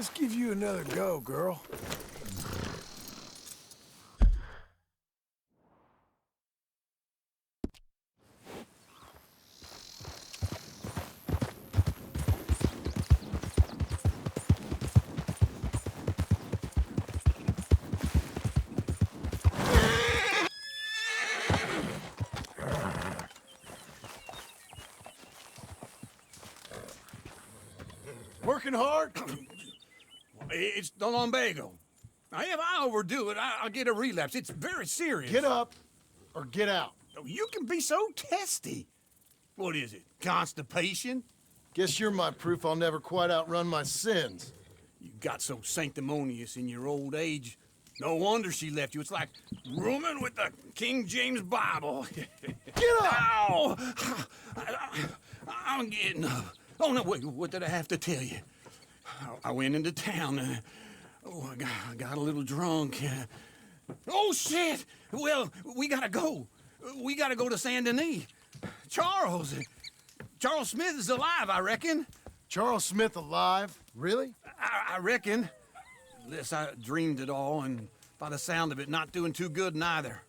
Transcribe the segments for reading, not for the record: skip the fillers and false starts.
Let's give you another go, girl. Working hard? It's the lumbago. Now, if I overdo it, I'll get a relapse. It's very serious. Get up or get out. Oh, you can be so testy. What is it, constipation? Guess you're my proof I'll never quite outrun my sins. You got so sanctimonious in your old age. No wonder she left you. It's like rooming with the King James Bible. Get up! Ow! I'm getting up. Oh, no, wait, what did I have to tell you? I went into town. I got a little drunk. Oh, shit! Well, we gotta go. We gotta go to Saint Denis. Charles Smith is alive, I reckon. Charles Smith alive? Really? I reckon. Unless I dreamed it all, and by the sound of it, not doing too good neither.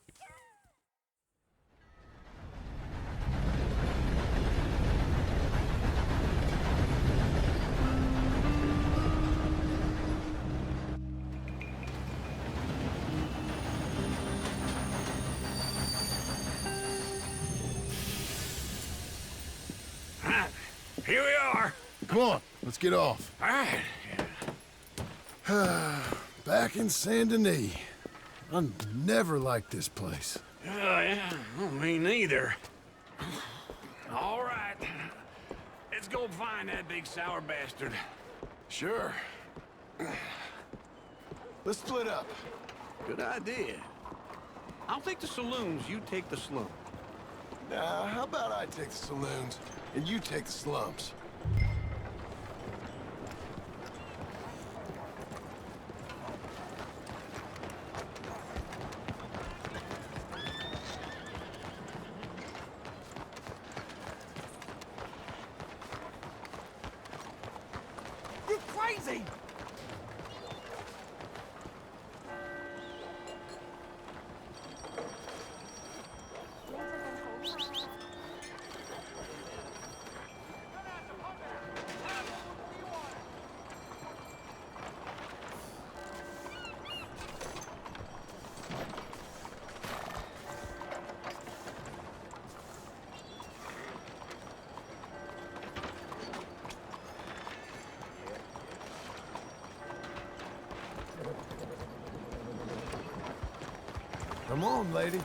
Here we are. Come on, let's get off. All right. Back in Saint Denis. I never liked this place. Yeah, well, me neither. All right. Let's go find that big sour bastard. Sure. Let's split up. Good idea. I'll take the saloons, you take the slum. Now, how about I take the saloons and you take the slums? You're crazy! Come on, lady.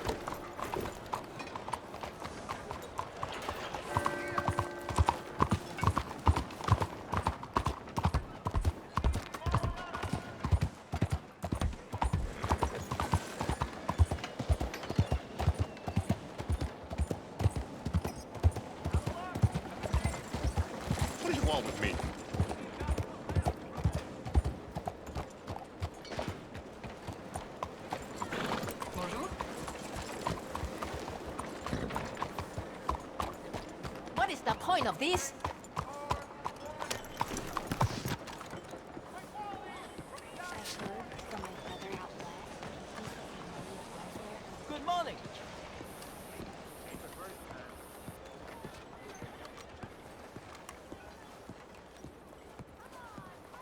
What do you want with me? What is the point of this? Good morning.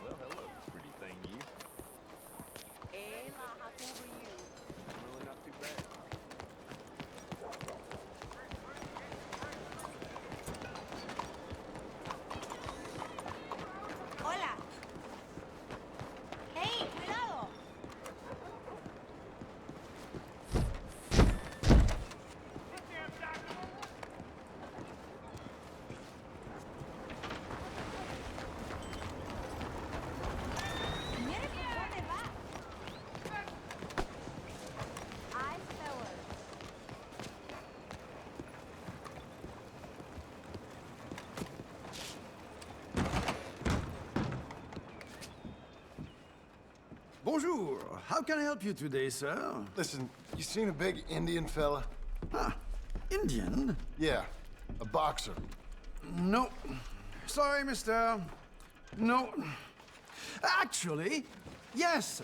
Well, hello, pretty thing you. Really not too bad. Hola. ¡Hey, cuidado! Mire por dónde va. Eyes forward. Bonjour. How can I help you today, sir? Listen, you seen a big Indian fella? Ah, Indian? Yeah, a boxer. No. Sorry, mister. No. Actually, yes.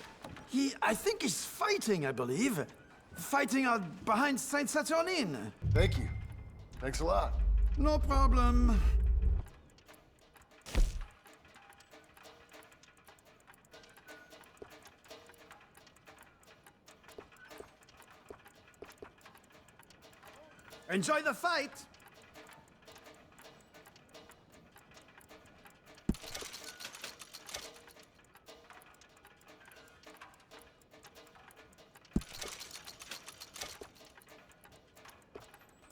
I think he's fighting, I believe. Fighting out behind Saint Saturnine. Thank you. Thanks a lot. No problem. Enjoy the fight!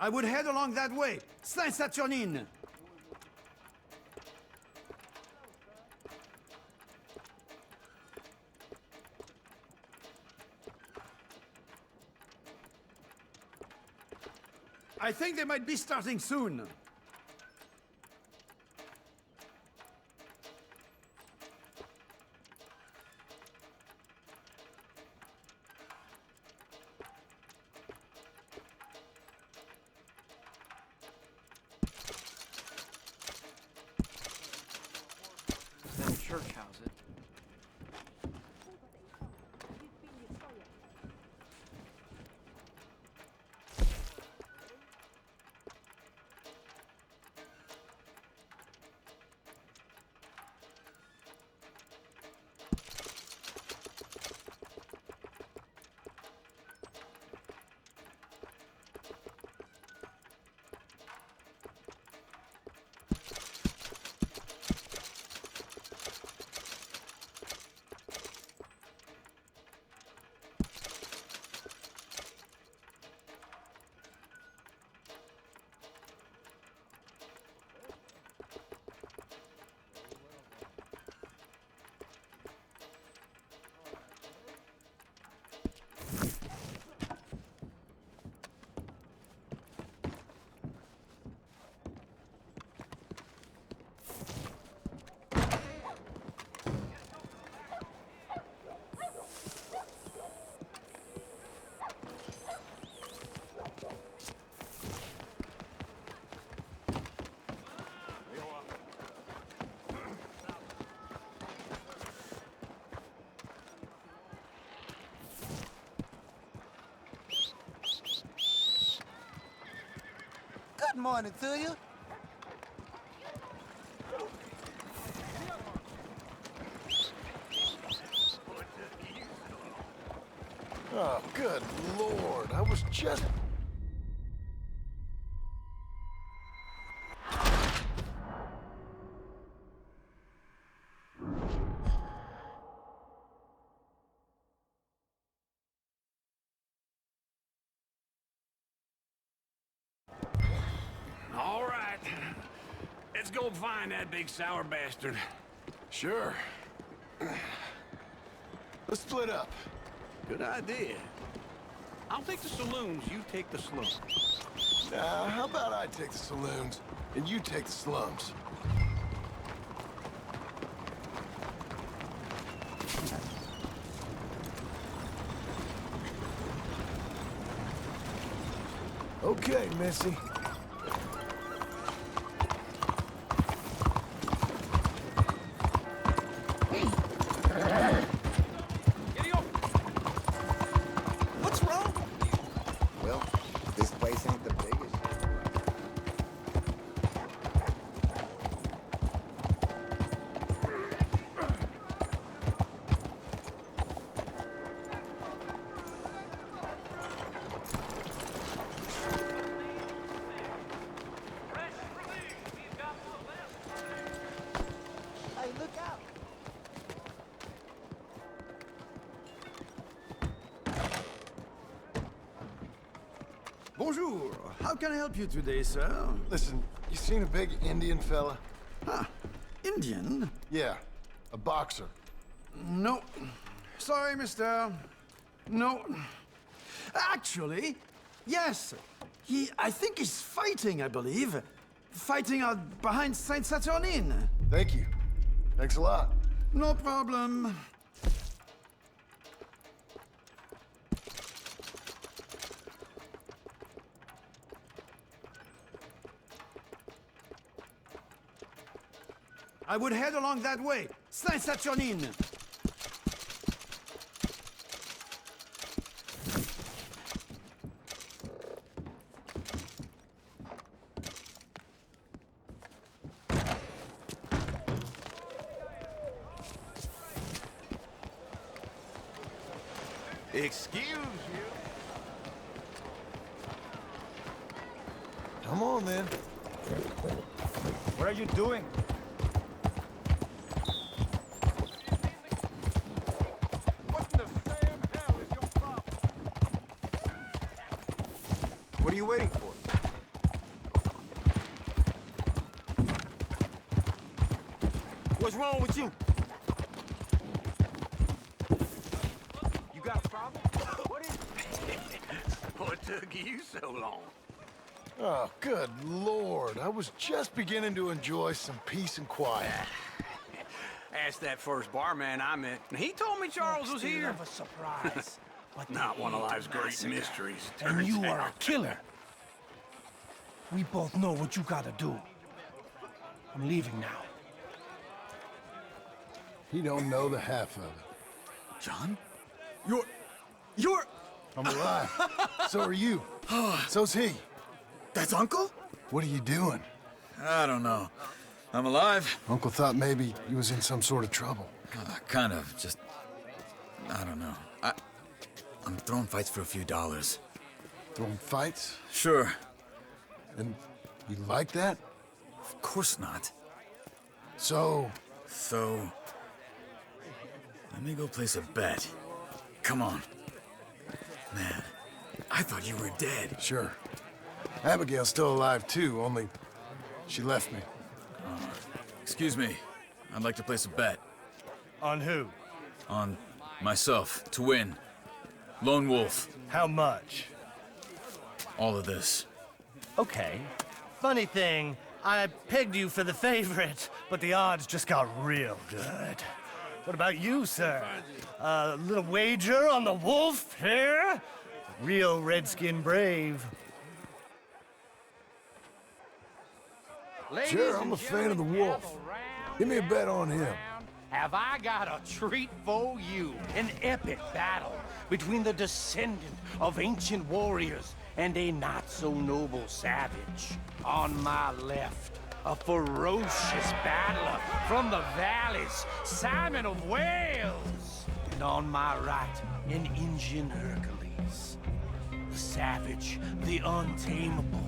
I would head along that way. Saint Saturnine. I think they might be starting soon. That church house it. Good morning to you. Oh, good Lord. I was just... All right. Let's go find that big sour bastard. Sure. Let's split up. Good idea. I'll take the saloons, you take the slums. How about I take the saloons, and you take the slums? Okay, Missy. What's wrong? Well, this place ain't the biggest. Hey, look out! Bonjour. How can I help you today, sir? Listen, you seen a big Indian fella? Huh. Indian? Yeah, a boxer. No. Sorry, mister. No. Actually, yes. I think he's fighting, I believe. Fighting out behind Saint Saturnine. Thank you. Thanks a lot. No problem. I would head along that way. Saint-Saturnine. Excuse you. Come on, then. What are you doing? What the Sam hell is your problem? What are you waiting for? What's wrong with you? You got a problem? What is it? What took you so long? Oh, good Lord. I was just beginning to enjoy some peace and quiet. Asked that first barman I met, and he told me Charles was here. Of a surprise. But Not one of life's great massacre. mysteries. And turns you are a out. killer. We both know what you gotta do. I'm leaving now. He don't know the half of it. John? You're... I'm alive. So are you. So's he. That's Uncle? What are you doing? I don't know. I'm alive. Uncle thought maybe he was in some sort of trouble. Kind of. Just... I don't know. I'm throwing fights for a few dollars. Throwing fights? Sure. And you like that? Of course not. So, So... Let me go place a bet. Come on. Man, I thought you were dead. sure. Abigail's still alive too, only she left me. Excuse me. I'd like to place a bet. On who? On myself, to win. Lone Wolf. How much? All of this. Okay. Funny thing, I pegged you for the favorite, but the odds just got real good. What about you, sir? A little wager on the wolf here? Real redskin brave. Sure, I'm a fan of the wolf. Give me a bet on him. Have I got a treat for you? An epic battle between the descendant of ancient warriors and a not-so-noble savage. On my left, a ferocious battler from the valleys, Simon of Wales. And on my right, an Indian Hercules. The savage, the untamable,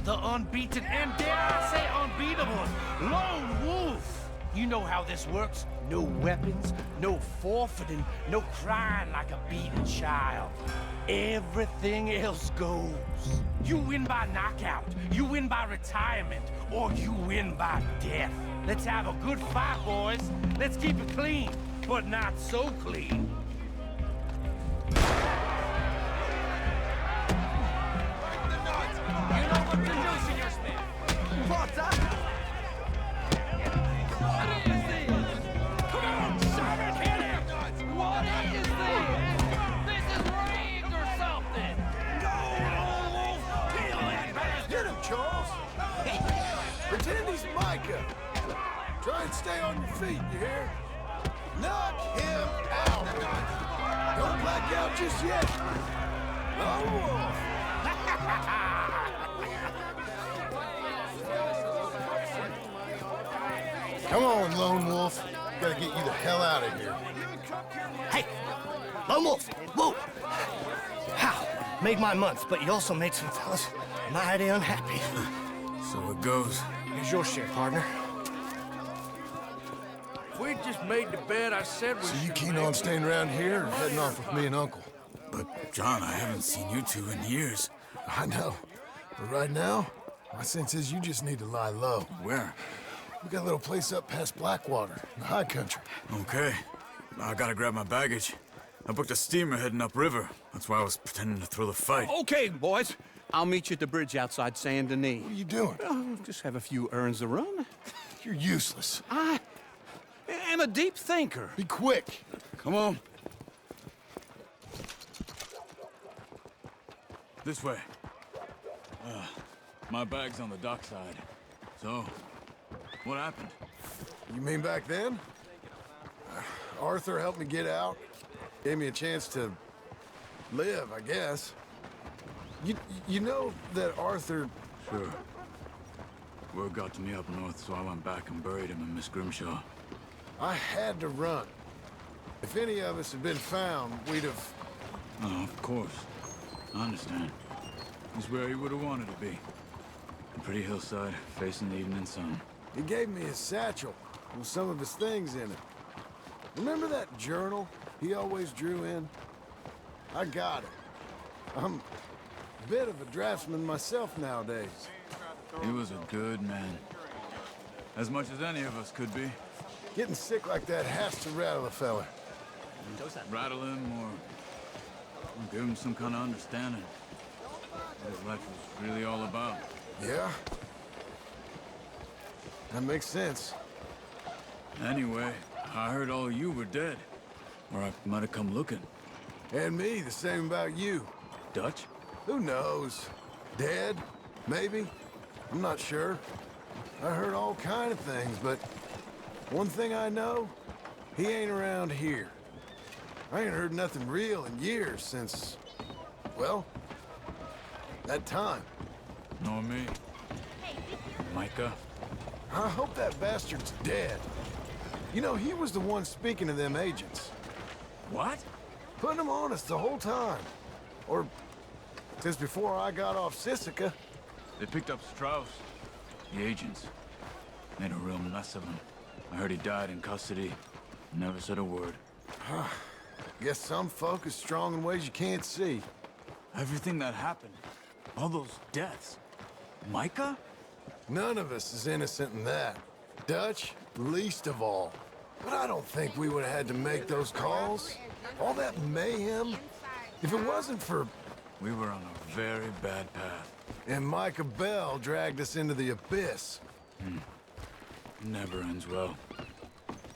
the unbeaten, and dare I say unbeatable, Lone Wolf. You know how this works. No weapons, no forfeiting, no crying like a beaten child. Everything else goes. You win by knockout, you win by retirement, or you win by death. Let's have a good fight, boys. Let's keep it clean, but not so clean. You know what to do, Senor Smith. What's that? What is this? Come on, Simon, hit him! What is this? This is rigged or something! Go, Lone Wolf! Kill that bastard! Get him, Charles! Pretend he's Micah. Try and stay on your feet, you hear? Knock him out! Don't black out just yet! Lone Wolf! Come on, Lone Wolf. Gotta get you the hell out of here. Hey! Lone Wolf! Whoa! How? Made my month, but you also made some fellas mighty unhappy. So it goes. Here's your share, partner. We just made the bet I said we So you keen on staying around here or heading off with me and Uncle? But, John, I haven't seen you two in years. I know. But right now, my sense is you just need to lie low. Where? We got a little place up past Blackwater, in the high country. Okay. I gotta grab my baggage. I booked a steamer heading upriver. That's why I was pretending to throw the fight. Okay, boys. I'll meet you at the bridge outside Saint Denis. What are you doing? Oh, just have a few errands to run. You're useless. I am a deep thinker. Be quick. Come on. This way. My bag's on the dockside. So, what happened? You mean back then? Arthur helped me get out. Gave me a chance to live, I guess. You know that Arthur... Sure. Word got to me up north, so I went back and buried him in Miss Grimshaw. I had to run. If any of us had been found, we'd have... Oh, of course. I understand. He's where he would have wanted to be. A pretty hillside, facing the evening sun. He gave me his satchel with some of his things in it. Remember that journal he always drew in? I got it. I'm a bit of a draftsman myself nowadays. He was a good man. As much as any of us could be. Getting sick like that has to rattle a fella. Rattle him or give him some kind of understanding. What his life was really all about. Yeah? That makes sense. Anyway, I heard all you were dead. Or I might have come looking. And me, the same about you. Dutch? Who knows? Dead? Maybe? I'm not sure. I heard all kind of things, but one thing I know, he ain't around here. I ain't heard nothing real in years since, well, that time. Nor me. Micah? I hope that bastard's dead. You know, he was the one speaking to them agents. What? Putting them on us the whole time. Or since before I got off Sisika. They picked up Strauss. The agents. Made a real mess of him. I heard he died in custody. Never said a word. Guess some folk is strong in ways you can't see. Everything that happened. All those deaths. Micah? None of us is innocent in that. Dutch, least of all. But I don't think we would have had to make those calls. All that mayhem. If it wasn't for... We were on a very bad path. And Micah Bell dragged us into the abyss. Never ends well.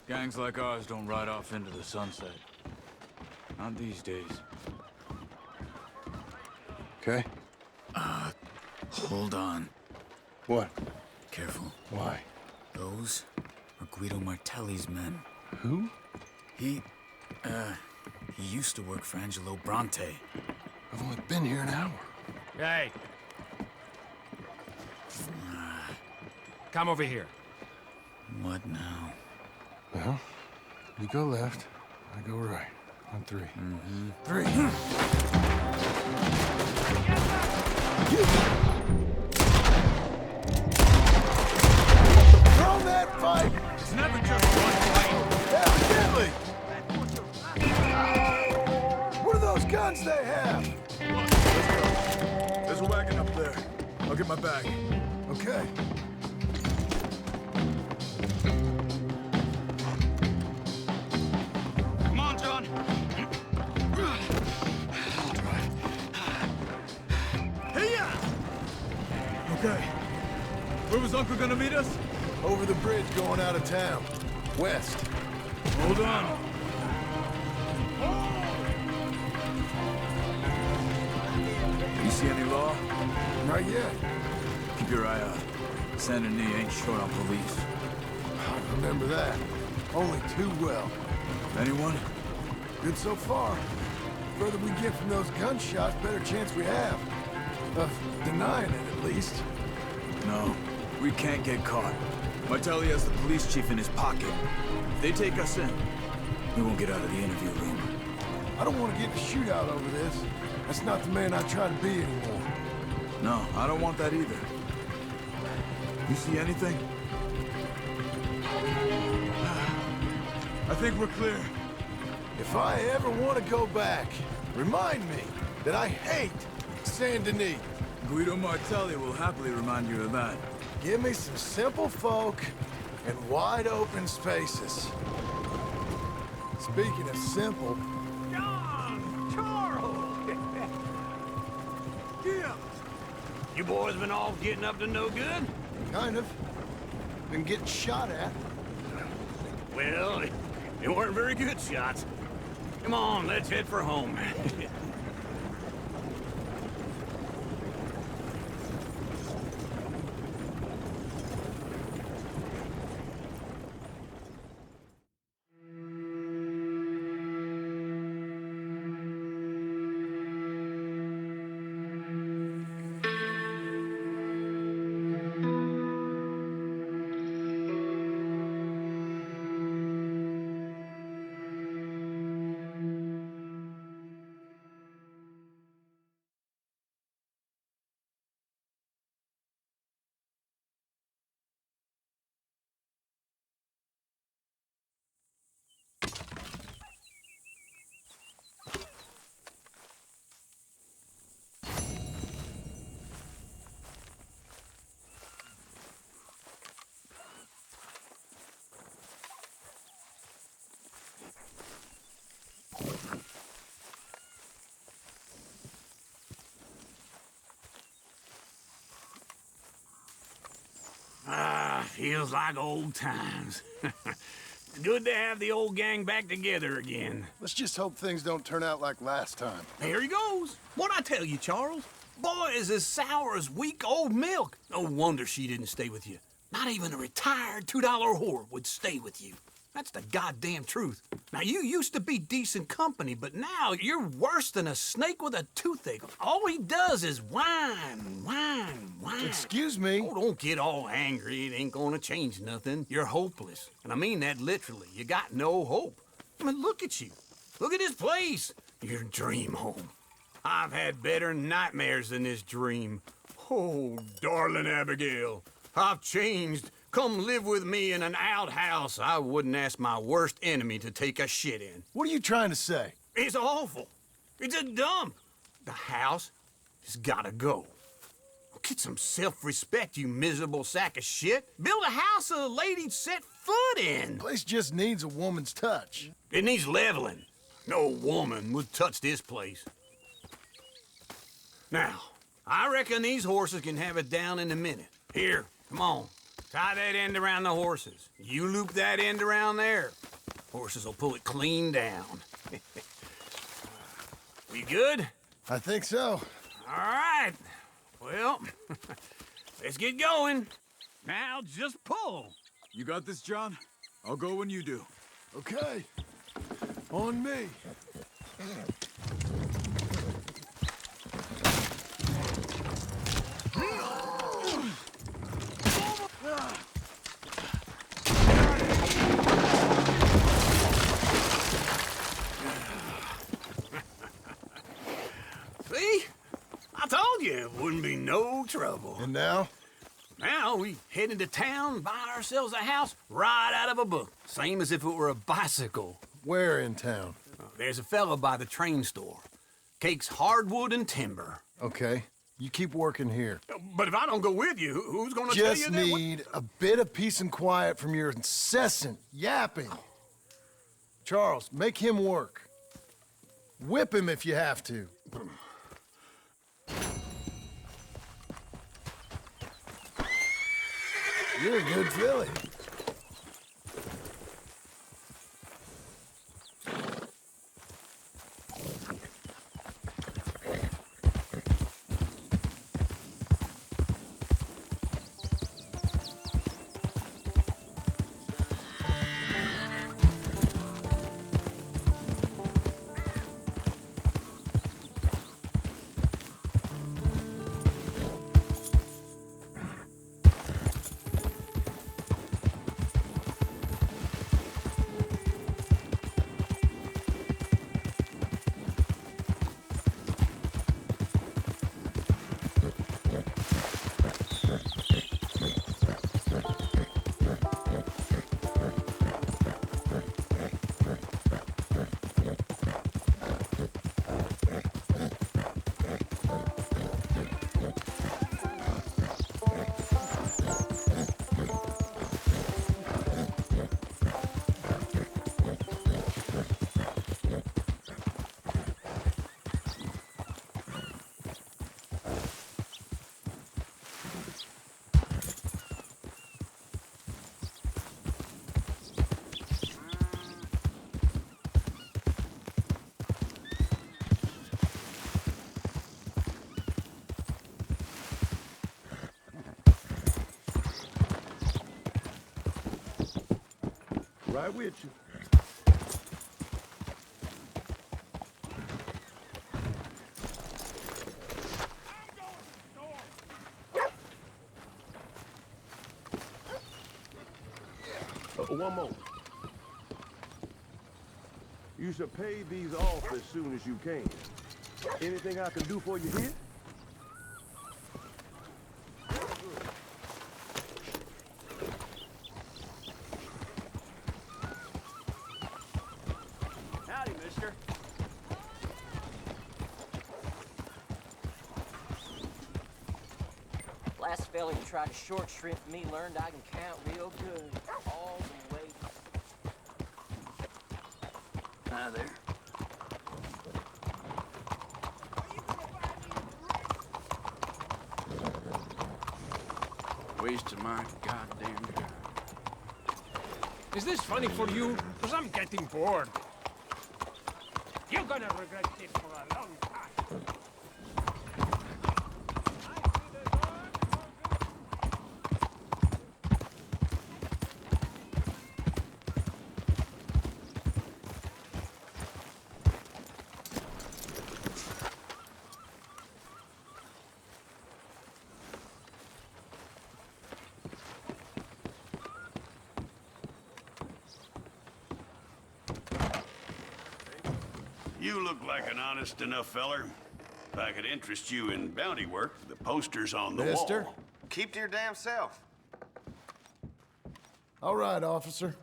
Gangs like ours don't ride off into the sunset. Not these days. Okay. Hold on. What? Careful. Why? Those are Guido Martelli's men. Who? He used to work for Angelo Bronte. I've only been here an hour. Hey. Come over here. What now? Well, you go left, I go right. On three. Three. Throw that fight! It's never just one fight. Evidently! What are those guns they have? Let's go. There's a wagon up there. I'll get my bag. Okay. Come on, John. Hey-ya! Okay. Where was Uncle gonna meet us? Over the bridge going out of town. West. Hold on. You see any law? Not yet. Keep your eye out. Saint Denis ain't short on police. I remember that. Only too well. Anyone? Good so far. The further we get from those gunshots, better chance we have. Of denying it, at least. No, we can't get caught. Martelli has the police chief in his pocket. If they take us in, we won't get out of the interview room. I don't want to get in a shootout over this. That's not the man I try to be anymore. No, I don't want that either. You see anything? I think we're clear. If I ever want to go back, remind me that I hate Saint Denis. Guido Martelli will happily remind you of that. Give me some simple folk and wide open spaces. Speaking of simple... John! Charles! Yeah, You boys been off getting up to no good? kind of. Been getting shot at. Well, they weren't very good shots. Come on, let's head for home. Feels like old times. Good to have the old gang back together again. Let's just hope things don't turn out like last time. There he goes. What'd I tell you, Charles? Boy is as sour as weak old milk. No wonder she didn't stay with you. Not even a retired $2 whore would stay with you. That's the goddamn truth. Now, you used to be decent company, but now you're worse than a snake with a toothache. All he does is whine, whine, whine. Excuse me? Oh, don't get all angry. It ain't gonna change nothing. You're hopeless. And I mean that literally. You got no hope. I mean, look at you. Look at this place. Your dream home. I've had better nightmares than this dream. Oh, darling Abigail, I've changed. Come live with me in an outhouse I wouldn't ask my worst enemy to take a shit in. What are you trying to say? It's awful. It's a dump. The house has gotta go. Get some self-respect, you miserable sack of shit. Build a house a lady'd set foot in. Place just needs a woman's touch. It needs leveling. No woman would touch this place. Now, I reckon these horses can have it down in a minute. Here, come on. Tie that end around the horses. You loop that end around there. Horses will pull it clean down. We good? I think so. All right. Well, let's get going. Now just pull. You got this, John? I'll go when you do. Okay. On me. See? I told you it wouldn't be no trouble. And now? Now we head into town, buy ourselves a house right out of a book. Same as if it were a bicycle. Where in town? There's a fella by the train store. Cakes hardwood and timber. Okay. You keep working here. But if I don't go with you, who's gonna tell you Just that? need a bit of peace and quiet from your incessant yapping. Charles, make him work. Whip him if you have to. You're a good filly. Right with you. One more. You should pay these off as soon as you can. Anything I can do for you here? Howdy, mister. Last fella who tried to short shrimp me learned I can count real good. All the way. Hi there. Wasting my goddamn time. Is this funny for you? Because I'm getting bored. You're gonna regret this for a long time. You look like an honest enough feller. If I could interest you in bounty work, the poster's on the Mister? wall. Keep to your damn self. All right, officer.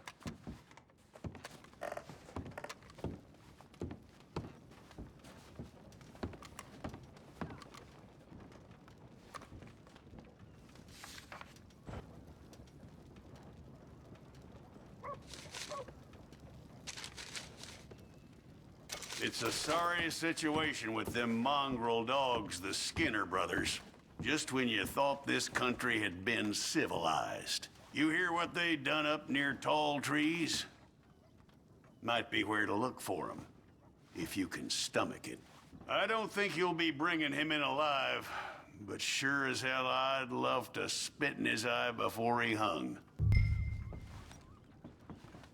It's a sorry situation with them mongrel dogs, the Skinner brothers. Just when you thought this country had been civilized. You hear what they done up near tall trees? Might be where to look for them, if you can stomach it. I don't think you'll be bringing him in alive, but sure as hell I'd love to spit in his eye before he hung.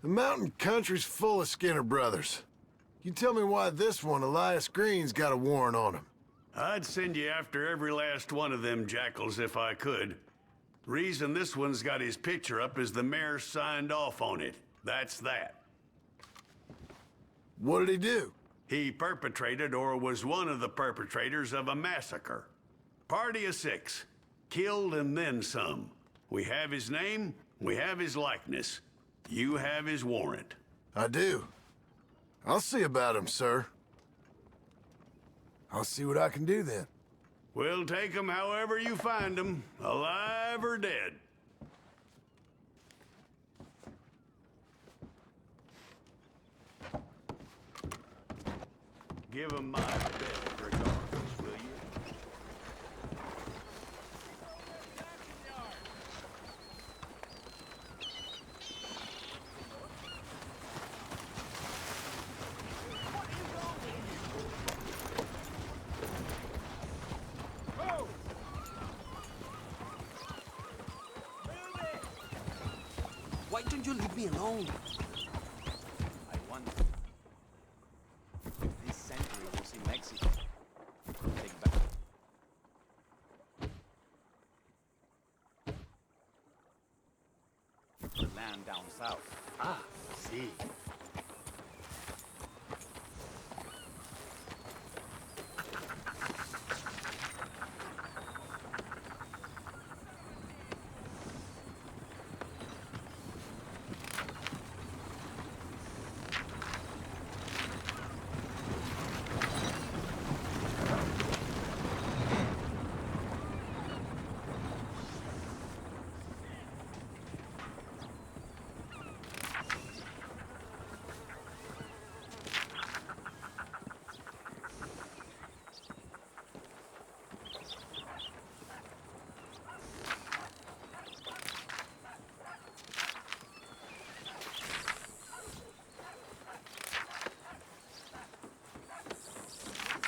The mountain country's full of Skinner brothers. You tell me why this one, Elias Green's got a warrant on him. I'd send you after every last one of them jackals if I could. Reason this one's got his picture up is the mayor signed off on it. That's that. What did he do? He perpetrated or was one of the perpetrators of a massacre. Party of 6. Killed and then some. We have his name, we have his likeness. You have his warrant. I do. I'll see about him, sir. I'll see what I can do then. We'll take him however you find him, alive or dead. Give him my best regards, will you? Why don't you leave me alone? I wonder if this century will see Mexico take back. The land down south. Ah, see.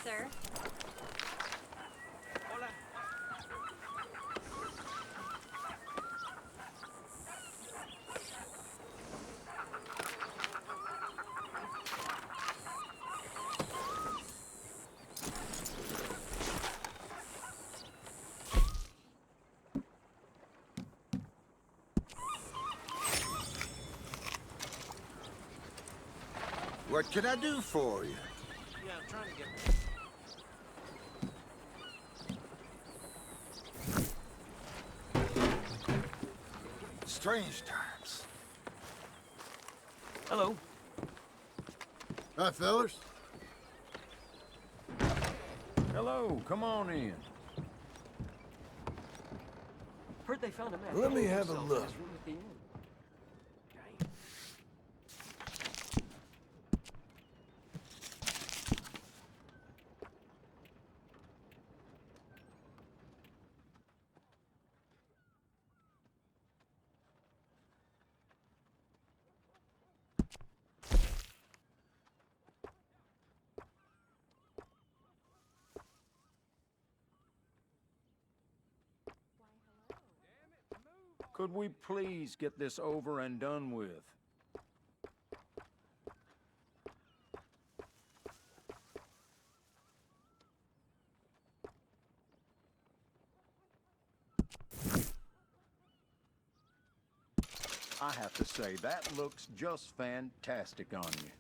Sir? What can I do for you? Yeah, I'm trying to get... Strange times. Hello. Hi, fellas. Hello, come on in. Heard they found a man. Let me have a Himself in look. his room at the inn. Could we please get this over and done with? I have to say, that looks just fantastic on you.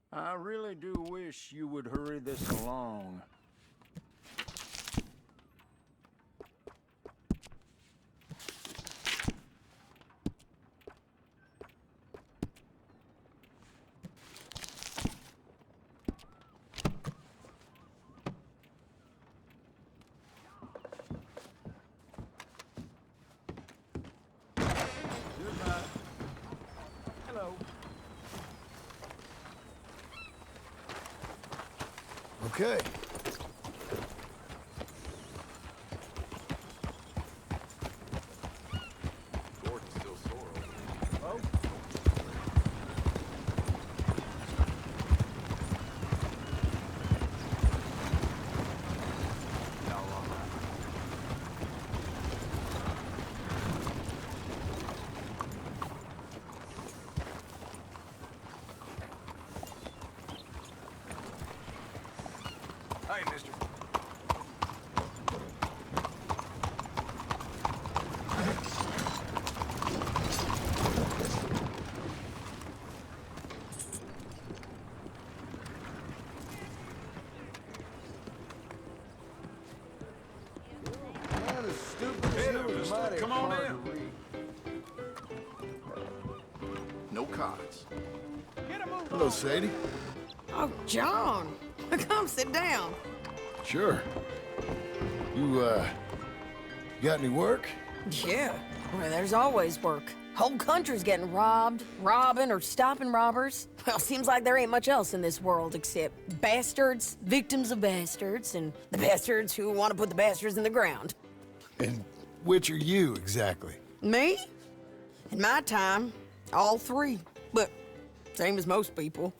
I really do wish you would hurry this along. Hello. Okay. Gordon's still sore. Oh. Hey, mister. Man, as stupid as you is mighty Come on hard in. to read. No cards. Get a move Hello, on. Sadie. Oh, John. Come sit down. Sure. You got any work? Yeah. Well, there's always work. Whole country's getting robbed, robbing, or stopping robbers. Well, seems like there ain't much else in this world except bastards, victims of bastards, and the bastards who want to put the bastards in the ground. And which are you, exactly? Me? In my time, all three. But same as most people.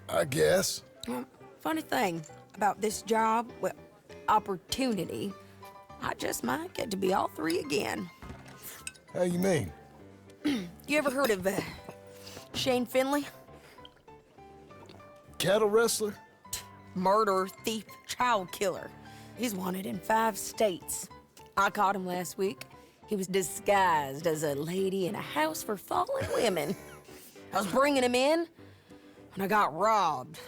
I guess. Well, funny thing about this job, well, opportunity, I just might get to be all three again. How you mean? You ever heard of Shane Finley? Cattle wrestler? Murderer, thief, child killer. He's wanted in 5 states. I caught him last week. He was disguised as a lady in a house for fallen women. I was bringing him in, and I got robbed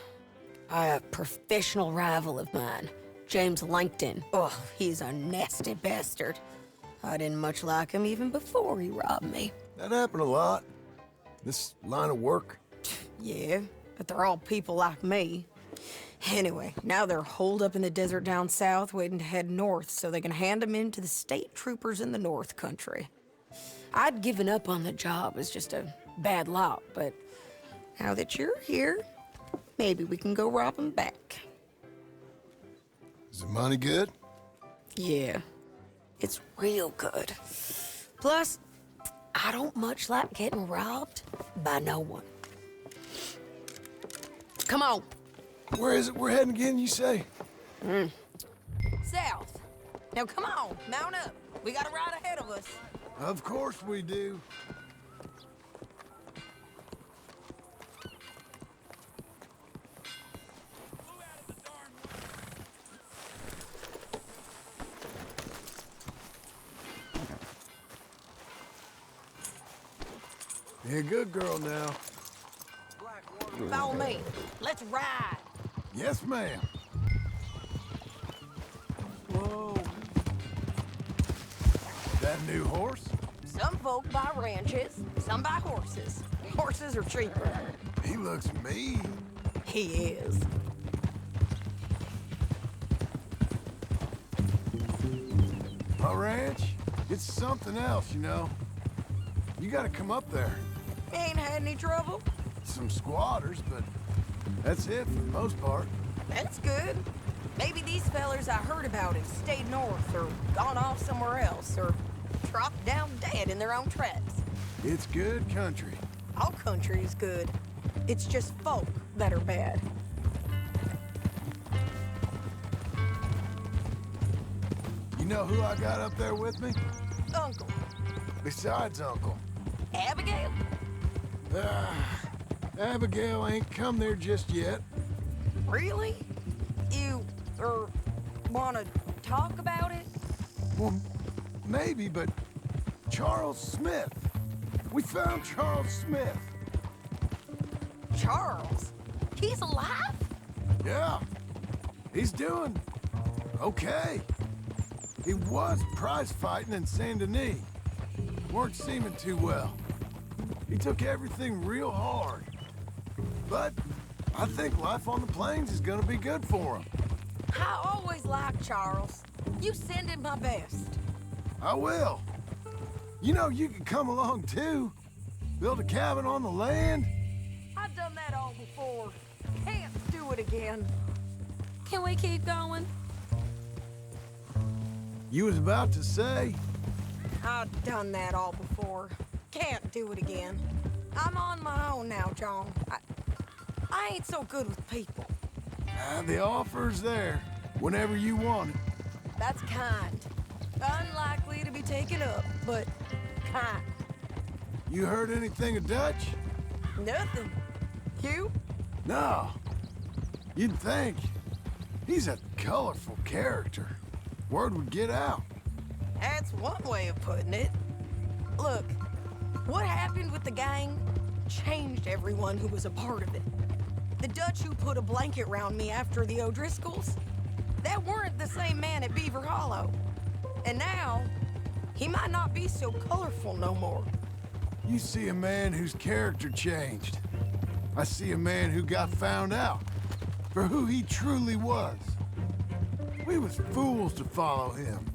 by a professional rival of mine, James Langton. Oh, he's a nasty bastard. I didn't much like him even before he robbed me. That happened a lot. This line of work. Yeah, but they're all people like me. Anyway, now they're holed up in the desert down south, waiting to head north so they can hand them in to the state troopers in the north country. I'd given up on the job as just a bad lot, but now that you're here, maybe we can go rob them back. Is the money good? Yeah, it's real good. Plus, I don't much like getting robbed by no one. Come on. Where is it we're heading again, you say? South. Now come on, mount up. We got a ride ahead of us. Of course we do. You're a good girl now. Follow me. Let's ride. Yes, ma'am. Whoa. That new horse? Some folk buy ranches, some buy horses. Horses are cheaper. He looks mean. He is. My ranch, it's something else, you know. You gotta come up there. Ain't had any trouble? some squatters, but that's it for the most part. That's good. Maybe these fellers I heard about have stayed north or gone off somewhere else or dropped down dead in their own tracks. It's good country. All country is good. It's just folk that are bad. You know who I got up there with me? Uncle. Besides Uncle. Abigail? Abigail ain't come there just yet. Really? You, wanna talk about it? Well, maybe, but Charles Smith. We found Charles Smith. Charles? He's alive? Yeah. He's doing okay. He was prize fighting in Saint Denis. Weren't seeming too well. He took everything real hard. But I think life on the plains is gonna be good for him. I always liked Charles. You send him my best. I will. You know, you can come along too. Build a cabin on the land. I've done that all before. Can't do it again. Can we keep going? You was about to say? I've done that all before. Can't do it again. I'm on my own now, John. I ain't so good with people. The offer's there, whenever you want it. That's kind. Unlikely to be taken up, but kind. You heard anything of Dutch? Nothing. You? No. You'd think. He's a colorful character. Word would get out. That's one way of putting it. Look, what happened with the gang changed everyone who was a part of it. The Dutch who put a blanket round me after the O'Driscolls, that weren't the same man at Beaver Hollow. And now, he might not be so colorful no more. You see a man whose character changed. I see a man who got found out for who he truly was. We was fools to follow him.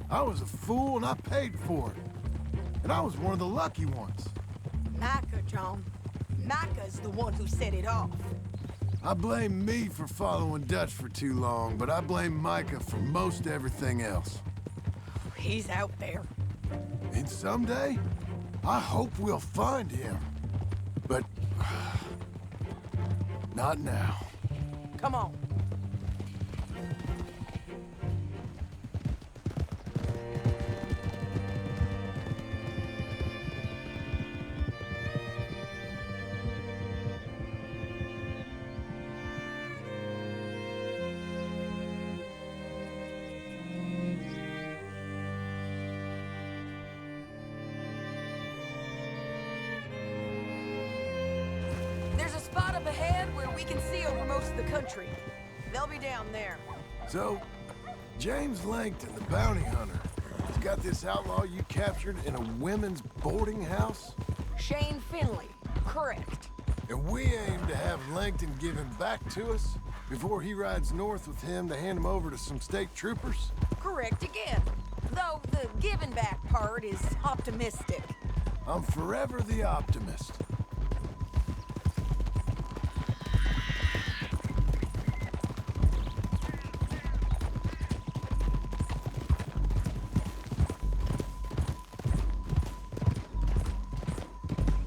I was a fool and I paid for it. And I was one of the lucky ones. Micah, John. Micah's the one who set it off. I blame me for following Dutch for too long, but I blame Micah for most everything else. He's out there. And someday, I hope we'll find him. But not now. Come on. There's a spot up ahead where we can see over most of the country. They'll be down there. So, James Langton, the bounty hunter, has got this outlaw you captured in a women's boarding house? Shane Finley, correct. And we aim to have Langton give him back to us before he rides north with him to hand him over to some state troopers? Correct again. Though the giving back part is optimistic. I'm forever the optimist.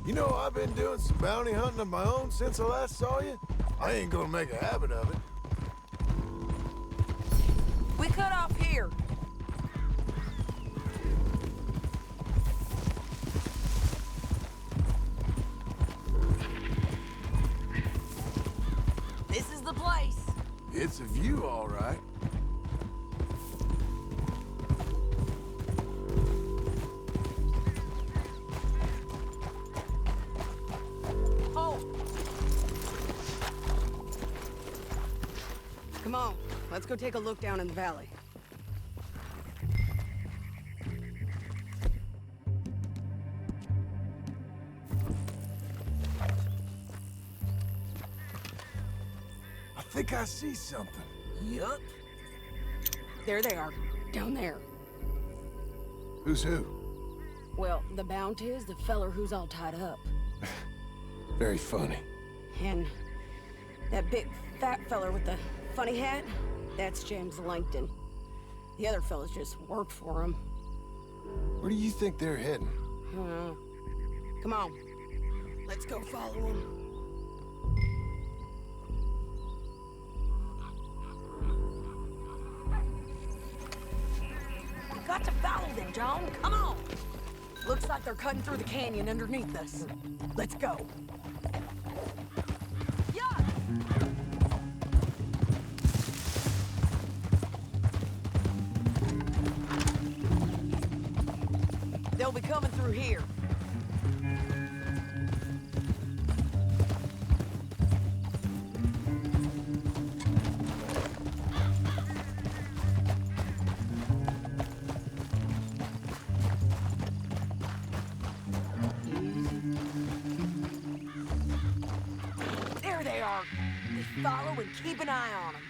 You know, I've been doing some bounty hunting of my own since I last saw you. I ain't gonna make a habit of it. We cut off here. This is the place. It's a view, all right. Come on, let's go take a look down in the valley. I think I see something. Yup. There they are, down there. Who's who? Well, the Bounty is the feller who's all tied up. Very funny. And that big fat feller with the funny hat, that's James Langton. The other fellas just work for him. Where do you think they're heading? I don't know. Come on. Let's go follow him. You got to follow them, John. Come on. Looks like they're cutting through the canyon underneath us. Let's go. Yeah. They'll be coming through here. There they are. We follow and keep an eye on them.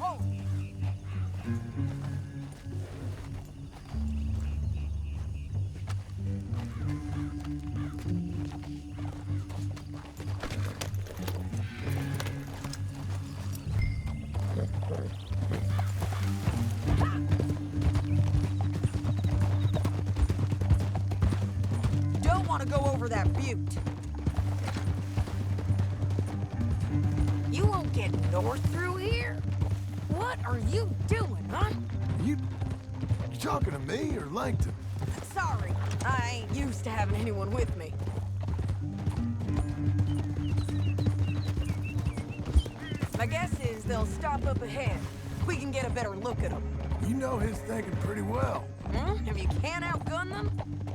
Oh! Don't want to go over that butte. You won't get north through here? What are you doing, huh? You talking to me or Langton? Sorry, I ain't used to having anyone with me. My guess is they'll stop up ahead. We can get a better look at them. You know his thinking pretty well. If you can't outgun them,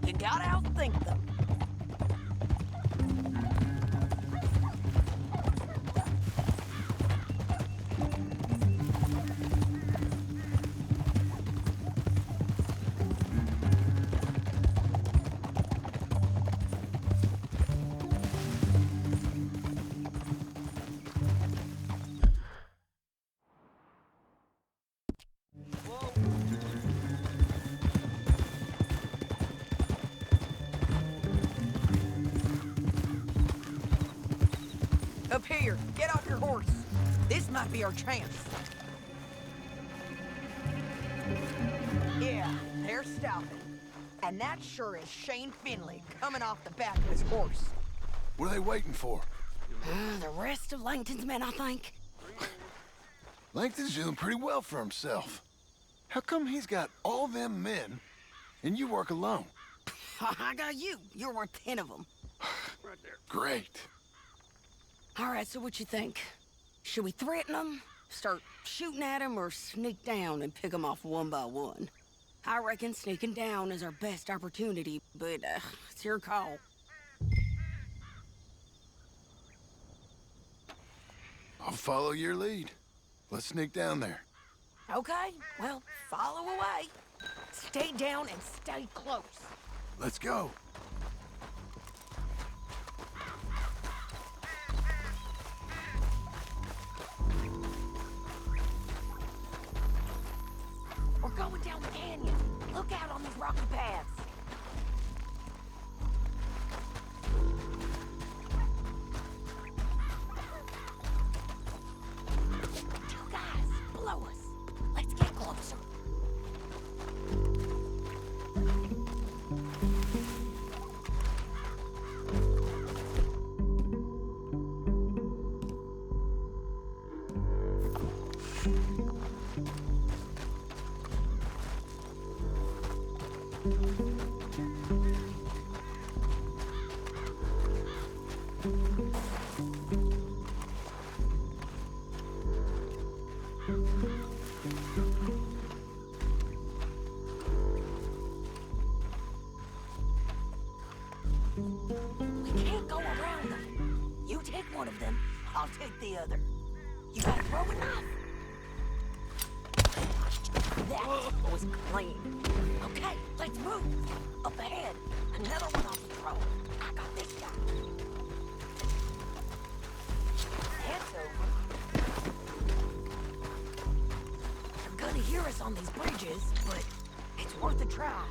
you gotta outthink them. Up here, get off your horse. This might be our chance. Yeah, they're stopping. And that sure is Shane Finley coming off the back of his horse. What are they waiting for? The rest of Langton's men, I think. Langton's doing pretty well for himself. How come he's got all them men and you work alone? I got you. You're worth 10 of them. Great. All right, so what you think? Should we threaten them, start shooting at them, or sneak down and pick them off one by one? I reckon sneaking down is our best opportunity, but it's your call. I'll follow your lead. Let's sneak down there. Okay, well, follow away. Stay down and stay close. Let's go. We're going down the canyon. Look out on these rocky paths. Two guys below us. Let's get closer. We can't go around them. You take one of them, I'll take the other. You gotta throw a knife. That was clean. Okay, let's move. Up ahead, another one on the throw. I got this guy. It's over. They're gonna hear us on these bridges, but it's worth a try.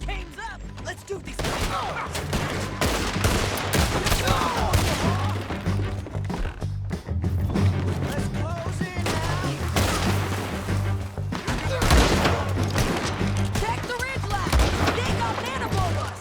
Game's up! Let's do this! Let's close in now! Check the ridge line! They got men above us!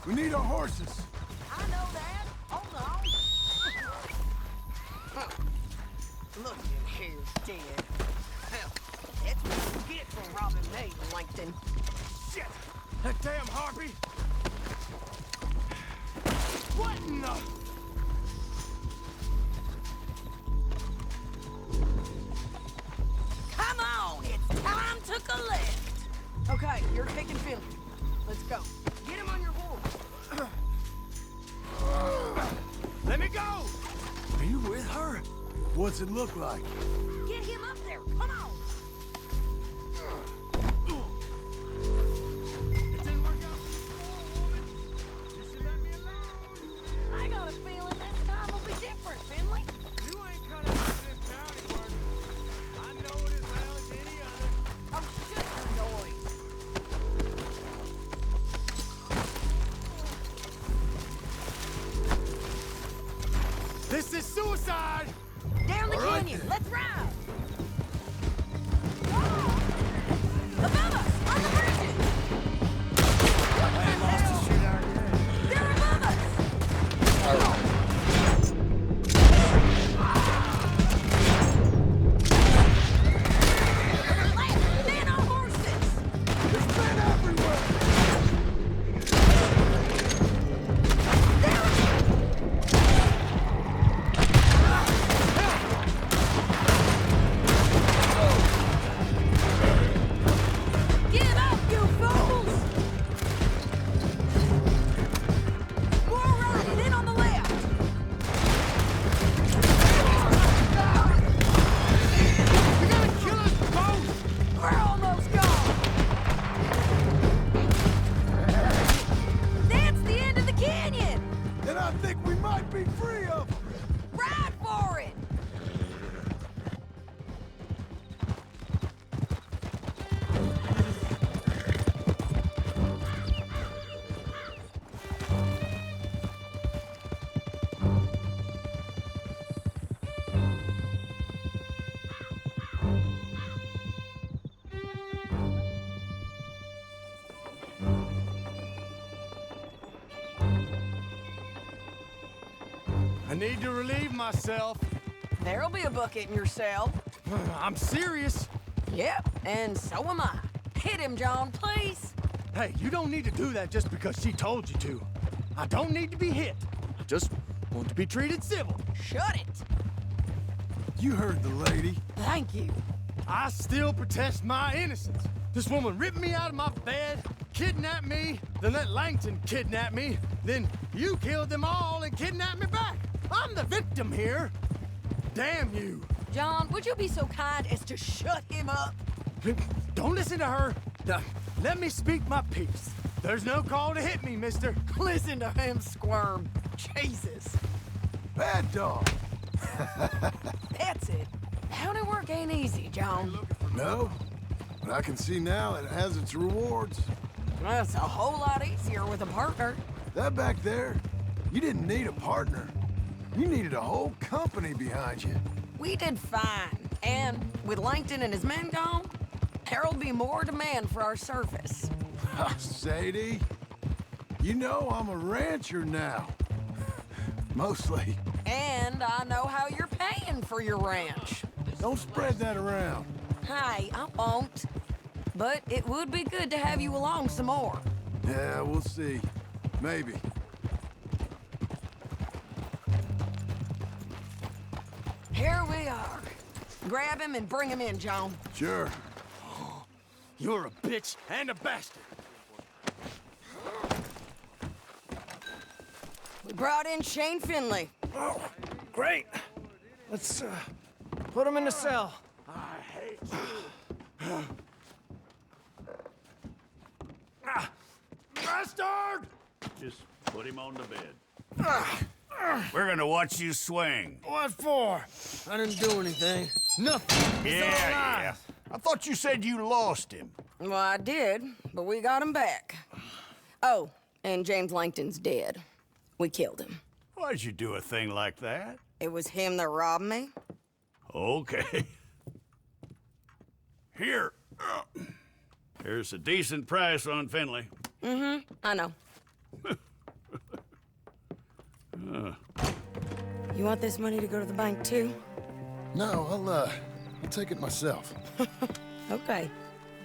We need our horses. I know that. Hold on. Look in here, dead. Hell, that's what you get for robbing me, Langton. Shit! That damn harpy! What in the... Come on, it's time to collect. Okay, you're taking Philly. Let's go. Get him on your horse. Let me go! Are you with her? What's it look like? Get him up there. Come on. It didn't work out before, woman. You should let me alone. I got a feeling this time will be different, Finley. You ain't cut out for this bounty work. I know it as well as any other. Oh, shut your noise. This is suicide! Down the All right, canyon. then. Let's ride. I need to relieve myself. There'll be a bucket in your cell. I'm serious. Yep, and so am I. Hit him, John, please. Hey, you don't need to do that just because she told you to. I don't need to be hit. I just want to be treated civil. Shut it. You heard the lady. Thank you. I still protest my innocence. This woman ripped me out of my bed, kidnapped me, then let Langton kidnap me, then you killed them all and kidnapped me back. I'm the victim here. Damn you. John, would you be so kind as to shut him up? Don't listen to her. Let me speak my piece. There's no call to hit me, mister. Listen to him squirm. Jesus. Bad dog. That's it. County work ain't easy, John. No, but I can see now it has its rewards. Well, it's a whole lot easier with a partner. That back there, you didn't need a partner. You needed a whole company behind you. We did fine. And with Langton and his men gone, there'll be more demand for our service. Sadie, you know I'm a rancher now. Mostly. And I know how you're paying for your ranch. Don't spread that around. Hey, I won't. But it would be good to have you along some more. Yeah, we'll see. Maybe. Here we are. Grab him and bring him in, John. Sure. You're a bitch and a bastard. We brought in Shane Finley. Oh, great. Let's put him in the cell. I hate you. Bastard! Just put him on the bed. We're gonna watch you swing. What for? I didn't do anything. Nothing. Yeah. I thought you said you lost him. Well, I did, but we got him back. Oh, and James Langton's dead. We killed him. Why'd you do a thing like that? It was him that robbed me. Okay. Here. Here's a decent price on Finley. Mm-hmm, I know. You want this money to go to the bank, too? No, I'll take it myself. Okay,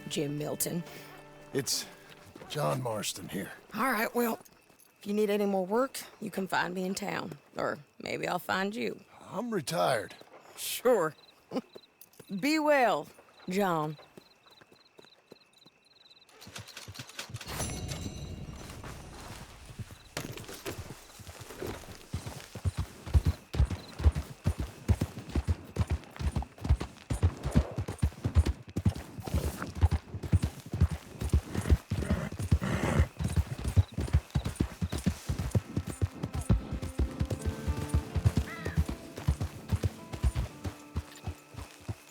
Jim Milton. It's John Marston here. All right, well, if you need any more work, you can find me in town. Or maybe I'll find you. I'm retired. Sure. Be well, John.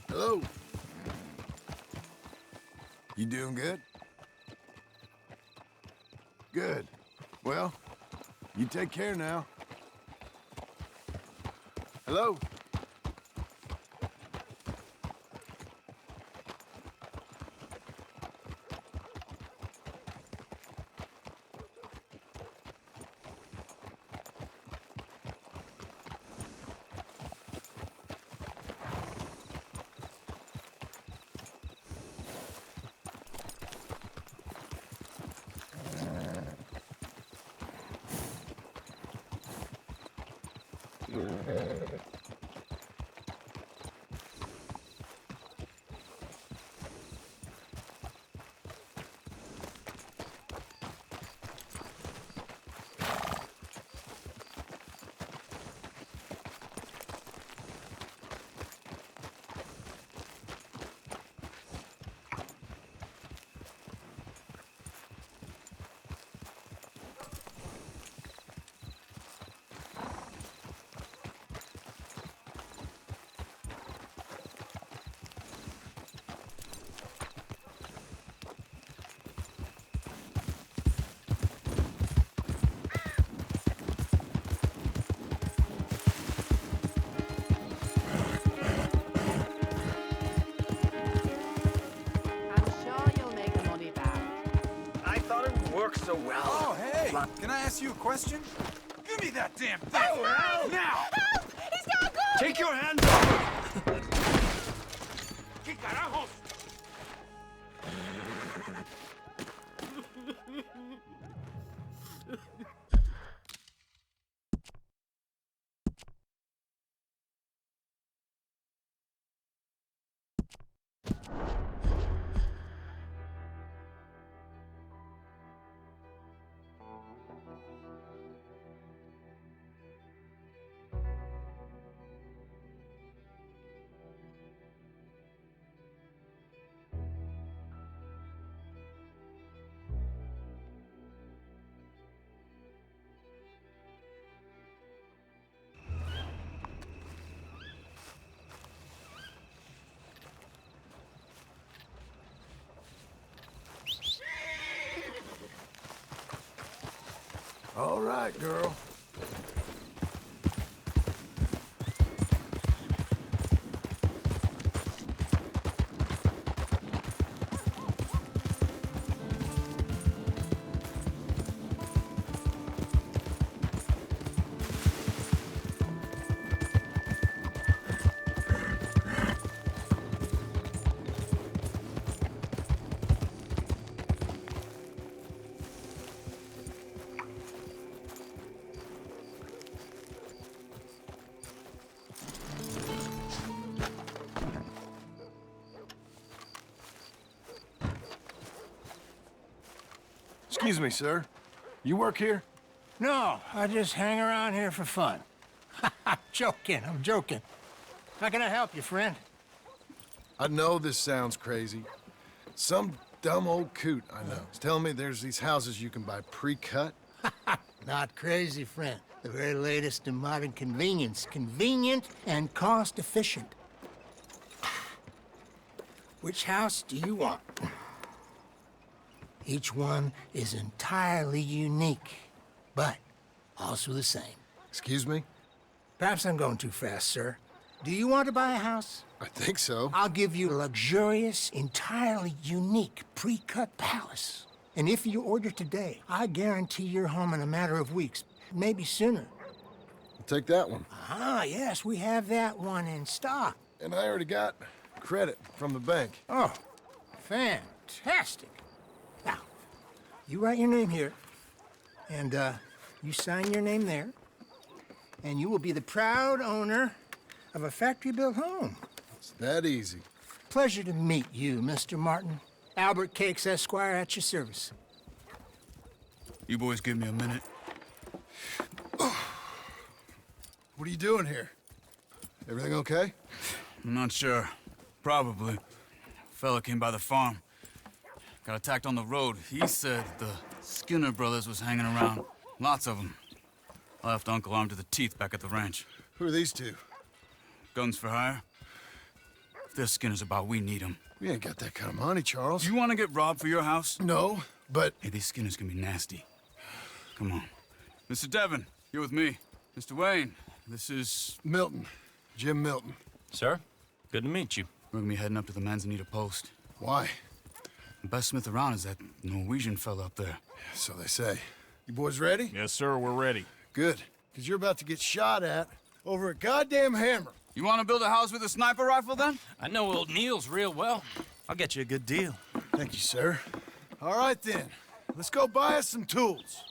Hello. You doing good? Good. Well, you take care now. Hello? So well. Oh, hey! Can I ask you a question? Give me that damn thing! Help! Now! Help! He's got a gun! Take your hands off! ¿Qué carajos? All right, girl. Excuse me, sir. You work here? No, I just hang around here for fun. I'm joking. How can I help you, friend? I know this sounds crazy. Some dumb old coot I know is telling me there's these houses you can buy pre-cut. Not crazy, friend. The very latest in modern convenience. Convenient and cost-efficient. Which house do you want? Each one is entirely unique, but also the same. Excuse me? Perhaps I'm going too fast, sir. Do you want to buy a house? I think so. I'll give you a luxurious, entirely unique pre-cut palace. And if you order today, I guarantee you're home in a matter of weeks, maybe sooner. I'll take that one. Ah, yes, we have that one in stock. And I already got credit from the bank. Oh, fantastic. Now, you write your name here, and you sign your name there, and you will be the proud owner of a factory-built home. It's that easy. Pleasure to meet you, Mr. Martin. Albert Cakes, Esquire, at your service. You boys give me a minute. What are you doing here? Everything okay? I'm not sure. Probably. Fella came by the farm. Got attacked on the road. He said the Skinner brothers was hanging around. Lots of them. I left Uncle armed to the teeth back at the ranch. Who are these two? Guns for hire. If they're Skinner's about, we need them. We ain't got that kind of money, Charles. You want to get robbed for your house? No, but... Hey, these Skinners can be nasty. Come on. Mr. Devon, you're with me. Mr. Wayne, this is... Milton. Jim Milton. Sir, good to meet you. We're gonna be heading up to the Manzanita post. Why? The best smith around is that Norwegian fella up there. So they say. You boys ready? Yes, sir, we're ready. Good. Because you're about to get shot at over a goddamn hammer. You want to build a house with a sniper rifle, then? I know old Neil's real well. I'll get you a good deal. Thank you, sir. All right, then. Let's go buy us some tools.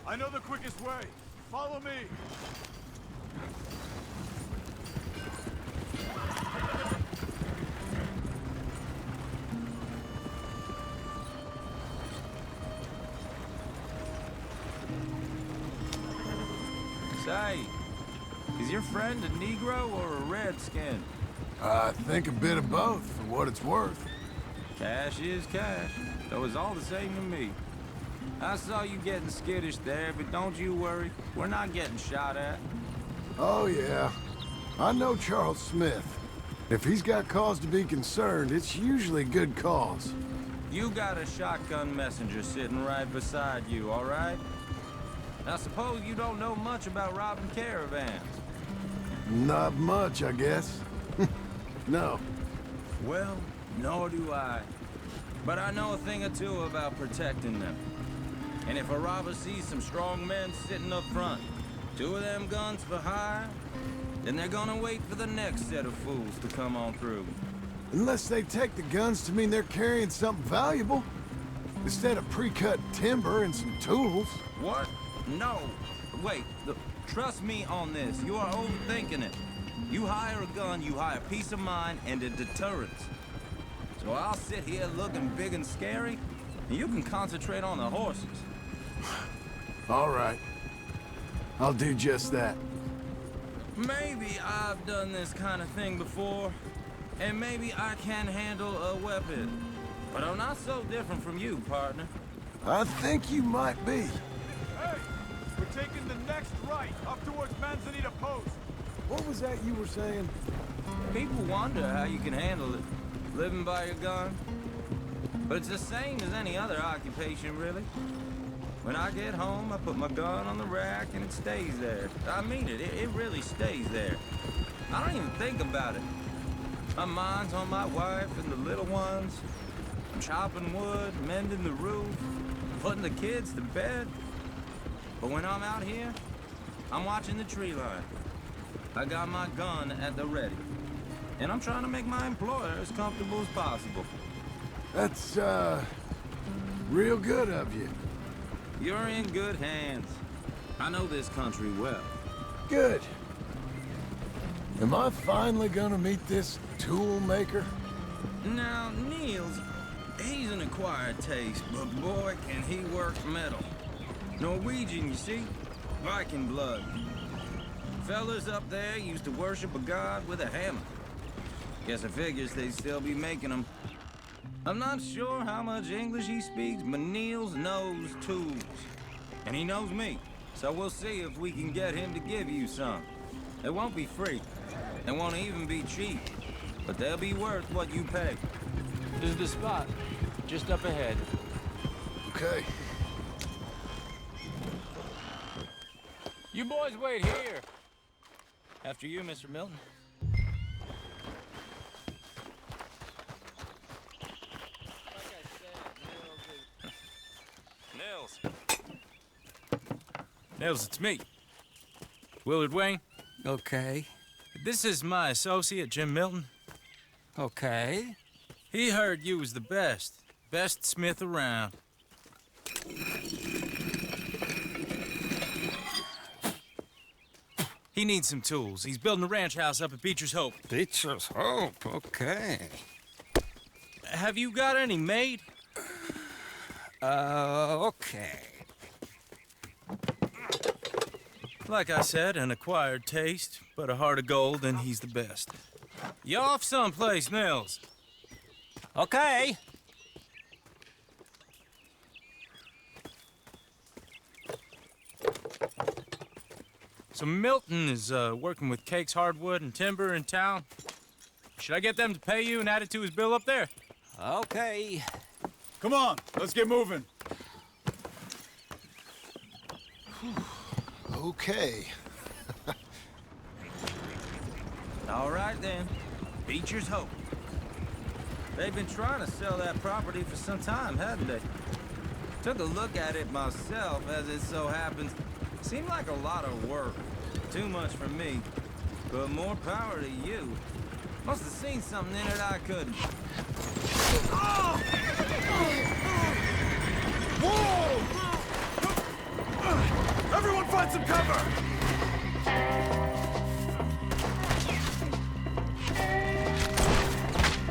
I know the quickest way. Follow me. Say, is your friend a Negro or a Redskin? I think a bit of both, for what it's worth. Cash is cash, though it's all the same to me. I saw you getting skittish there, but don't you worry. We're not getting shot at. Oh, yeah. I know Charles Smith. If he's got cause to be concerned, it's usually good cause. You got a shotgun messenger sitting right beside you, all right? I suppose you don't know much about robbing caravans. Not much, I guess. No. Well, nor do I. But I know a thing or two about protecting them. And if a robber sees some strong men sitting up front, 2 of them guns for hire, then they're gonna wait for the next set of fools to come on through. Unless they take the guns to mean they're carrying something valuable. Instead of pre-cut timber and some tools. What? No. Wait, trust me on this. You are overthinking it. You hire a gun, you hire peace of mind and a deterrence. So I'll sit here looking big and scary, and you can concentrate on the horses. All right. I'll do just that. Maybe I've done this kind of thing before, and maybe I can handle a weapon. But I'm not so different from you, partner. I think you might be. Hey! We're taking the next right, up towards Manzanita Post. What was that you were saying? People wonder how you can handle it, living by your gun. But it's the same as any other occupation, really. When I get home, I put my gun on the rack and it stays there. I mean it, it really stays there. I don't even think about it. My mind's on my wife and the little ones. I'm chopping wood, mending the roof, putting the kids to bed. But when I'm out here, I'm watching the tree line. I got my gun at the ready. And I'm trying to make my employer as comfortable as possible. That's, real good of you. You're in good hands. I know this country well. Good. Am I finally gonna meet this tool maker? Now, Niels, he's an acquired taste, but boy, can he work metal. Norwegian, you see? Viking blood. Fellas up there used to worship a god with a hammer. Guess I figures they'd still be making them. I'm not sure how much English he speaks, but Niels knows tools. And he knows me, so we'll see if we can get him to give you some. It won't be free. It won't even be cheap. But they'll be worth what you pay. This is the spot, just up ahead. Okay. You boys wait here. After you, Mr. Milton. Nils, it's me. Willard Wayne. Okay. This is my associate, Jim Milton. Okay. He heard you was the best smith around. He needs some tools. He's building a ranch house up at Beecher's Hope. Beecher's Hope, okay. Have you got any made? Okay. Like I said, an acquired taste, but a heart of gold, and he's the best. You off someplace, Nils? Okay. So Milton is working with Cake's Hardwood and Timber in town. Should I get them to pay you and add it to his bill up there? Okay. Come on, let's get moving. Okay. All right, then. Beecher's Hope. They've been trying to sell that property for some time, haven't they? Took a look at it myself, as it so happens. Seemed like a lot of work. Too much for me. But more power to you. Must have seen something in it I couldn't. Whoa! Everyone find some cover!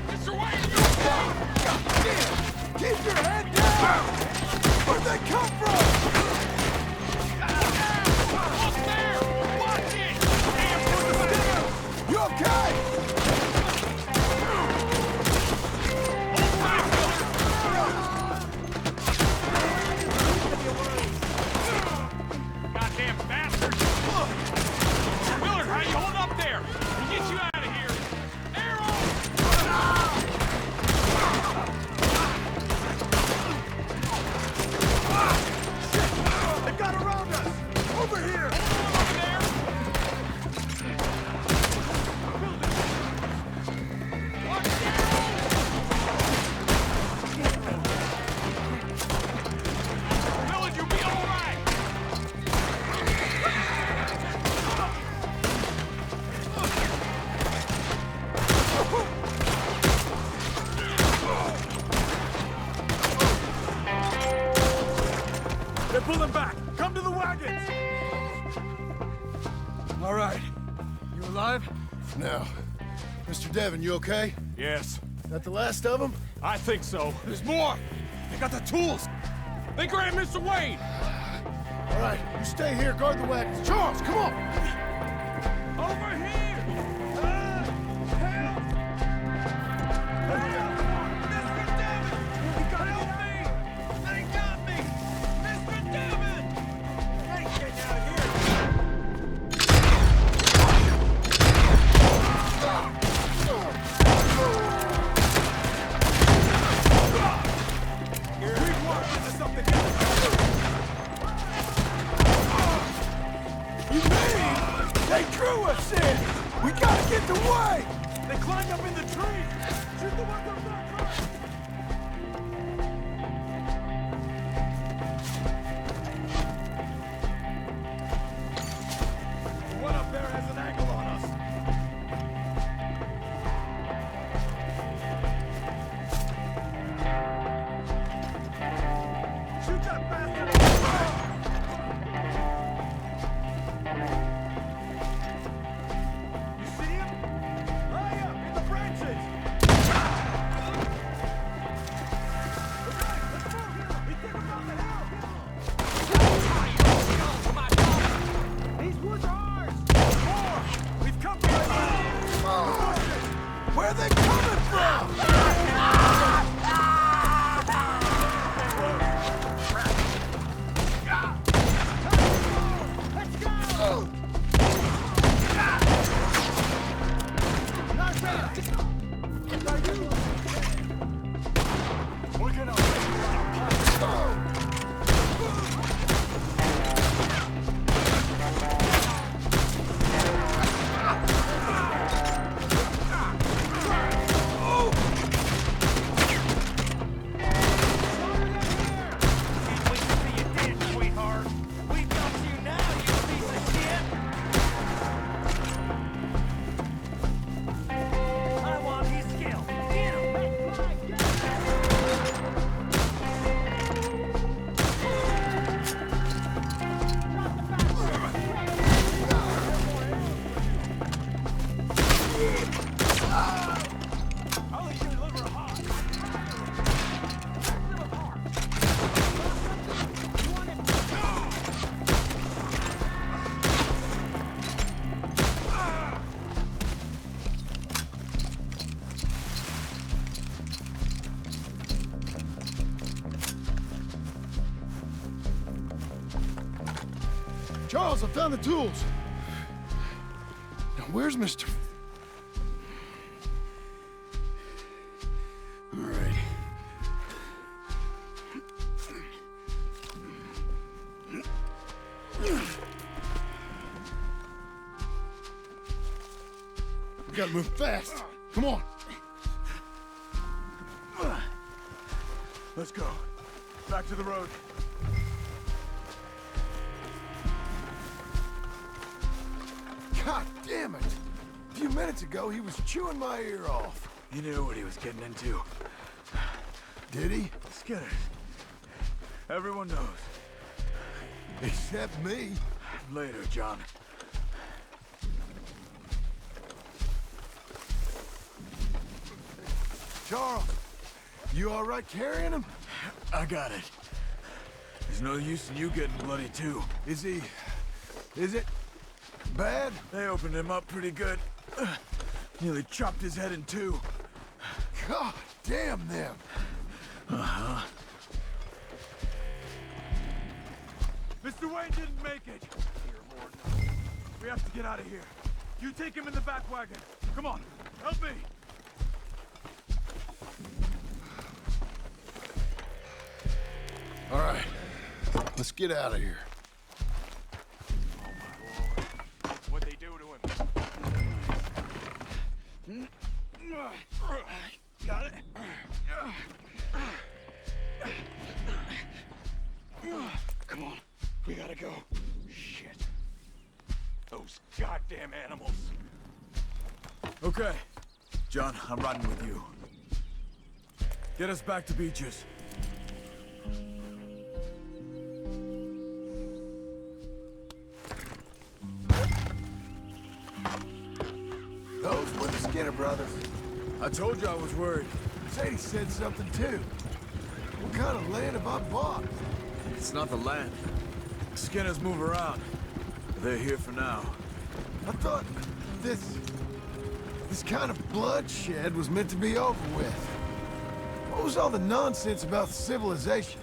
Mr. Wayne, keep your head down! Where'd they come from? Up there! Watch it! Damn, you okay? Goddamn bastard! Now, Mr. Devon, you okay? Yes. That the last of them? I think so. There's more! They got the tools! They grabbed Mr. Wayne! All right, you stay here, guard the wagons. Charles, come on! Over here! Help! Mr. Devon! Help me! They got me! Mr. Devon! I ain't getting out of here! We've walked into something else! You mean they drew us in? We gotta get the way! They climbed up in the tree! Shoot the ones up there first! The one up there has an angle on us! Shoot that bastard! You see him? High up in the branches! Okay, let's move here! We took him down the hill! These woods are ours! More! We've come from Where are they coming from? Let's go! Not bad! Now you! We're gonna... Charles, I found the tools. Now, where's Mr. All right. We gotta move fast. Come on. Let's go. Back to the road. God damn it! A few minutes ago, he was chewing my ear off. He knew what he was getting into. Did he? Skinners. Everyone knows. Except me. Later, John. Charles, you all right carrying him? I got it. There's no use in you getting bloody too. Is it bad? They opened him up pretty good. Nearly chopped his head in two. God damn them. Uh-huh. Mr. Wayne didn't make it. We have to get out of here. You take him in the back wagon. Come on, help me. All right, let's get out of here. Oh my lord. What'd they do to him? Got it. Come on, we gotta go. Shit. Those goddamn animals. Okay. John, I'm riding with you. Get us back to Beaches. Those were the Skinner brothers? I told you I was worried. Sadie said something too. What kind of land have I bought? It's not the land. Skinners move around. They're here for now. I thought this kind of bloodshed was meant to be over with. What was all the nonsense about civilization?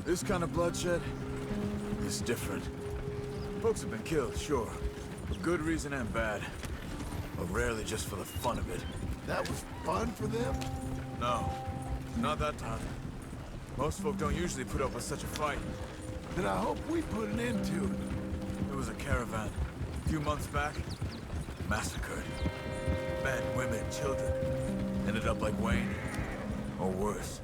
This kind of bloodshed is different. Folks have been killed, sure. For good reason and bad. But rarely just for the fun of it. That was fun for them? No, not that time. Most folk don't usually put up with such a fight. Then I hope we put an end to it. There was a caravan a few months back. Massacred. Men, women, children. Ended up like Wayne. Or worse.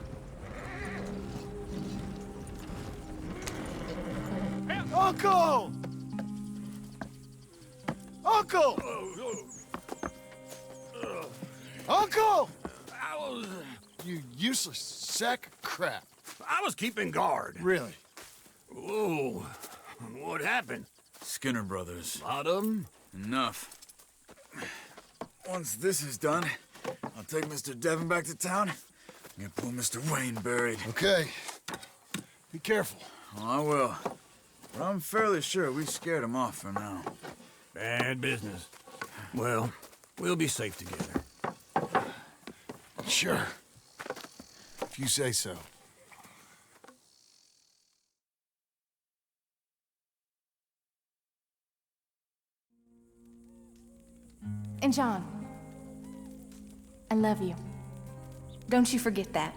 Uncle! Uncle! Uncle! You useless sack of crap. I was keeping guard. Really? Whoa. What happened? Skinner brothers. Lot of them? Enough. Once this is done, I'll take Mr. Devon back to town and get poor Mr. Wayne buried. Okay. Be careful. Oh, I will. But I'm fairly sure we scared him off for now. Bad business. Well, we'll be safe together. Sure. If you say so. And John, I love you. Don't you forget that.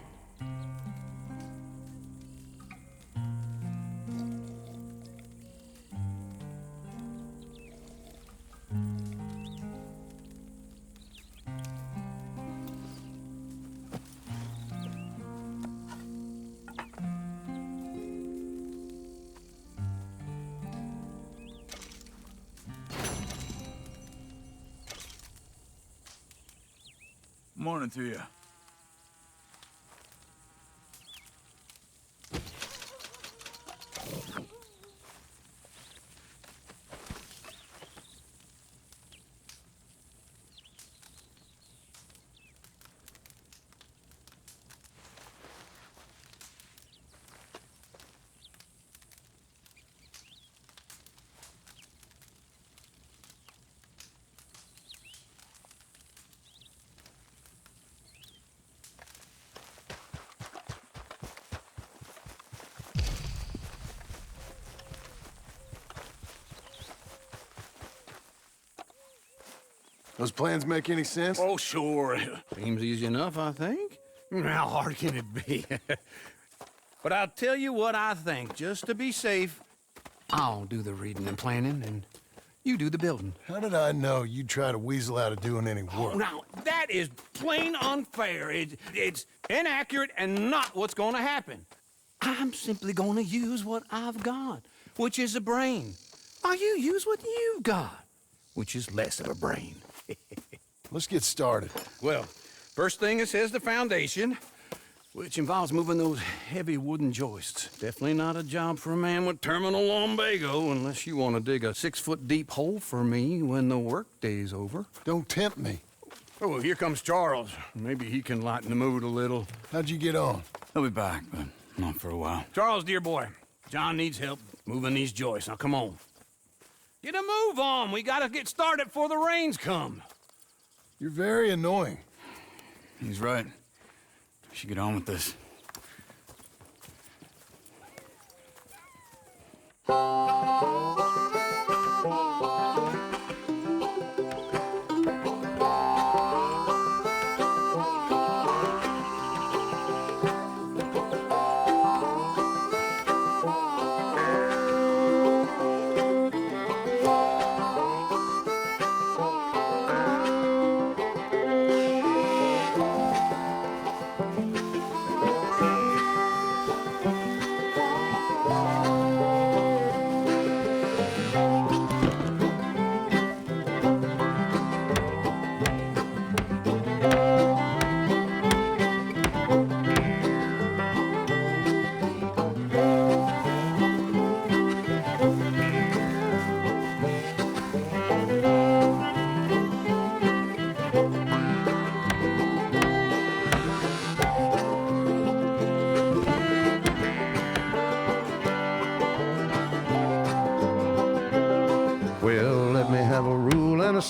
Morning to you. Those plans make any sense? Oh, sure. Seems easy enough, I think. How hard can it be? But I'll tell you what I think. Just to be safe, I'll do the reading and planning, and you do the building. How did I know you'd try to weasel out of doing any work? Oh, now, that is plain unfair. It's inaccurate and not what's going to happen. I'm simply going to use what I've got, which is a brain. While you use what you've got, which is less of a brain. Let's get started. Well, first thing it says the foundation, which involves moving those heavy wooden joists. Definitely not a job for a man with terminal lumbago unless you want to dig a 6-foot deep hole for me when the workday's over. Don't tempt me. Oh, here comes Charles. Maybe he can lighten the mood a little. How'd you get on? He'll be back, but not for a while. Charles, dear boy, John needs help moving these joists. Now, come on. Get a move on. We gotta get started before the rains come. You're very annoying. He's right. We should get on with this.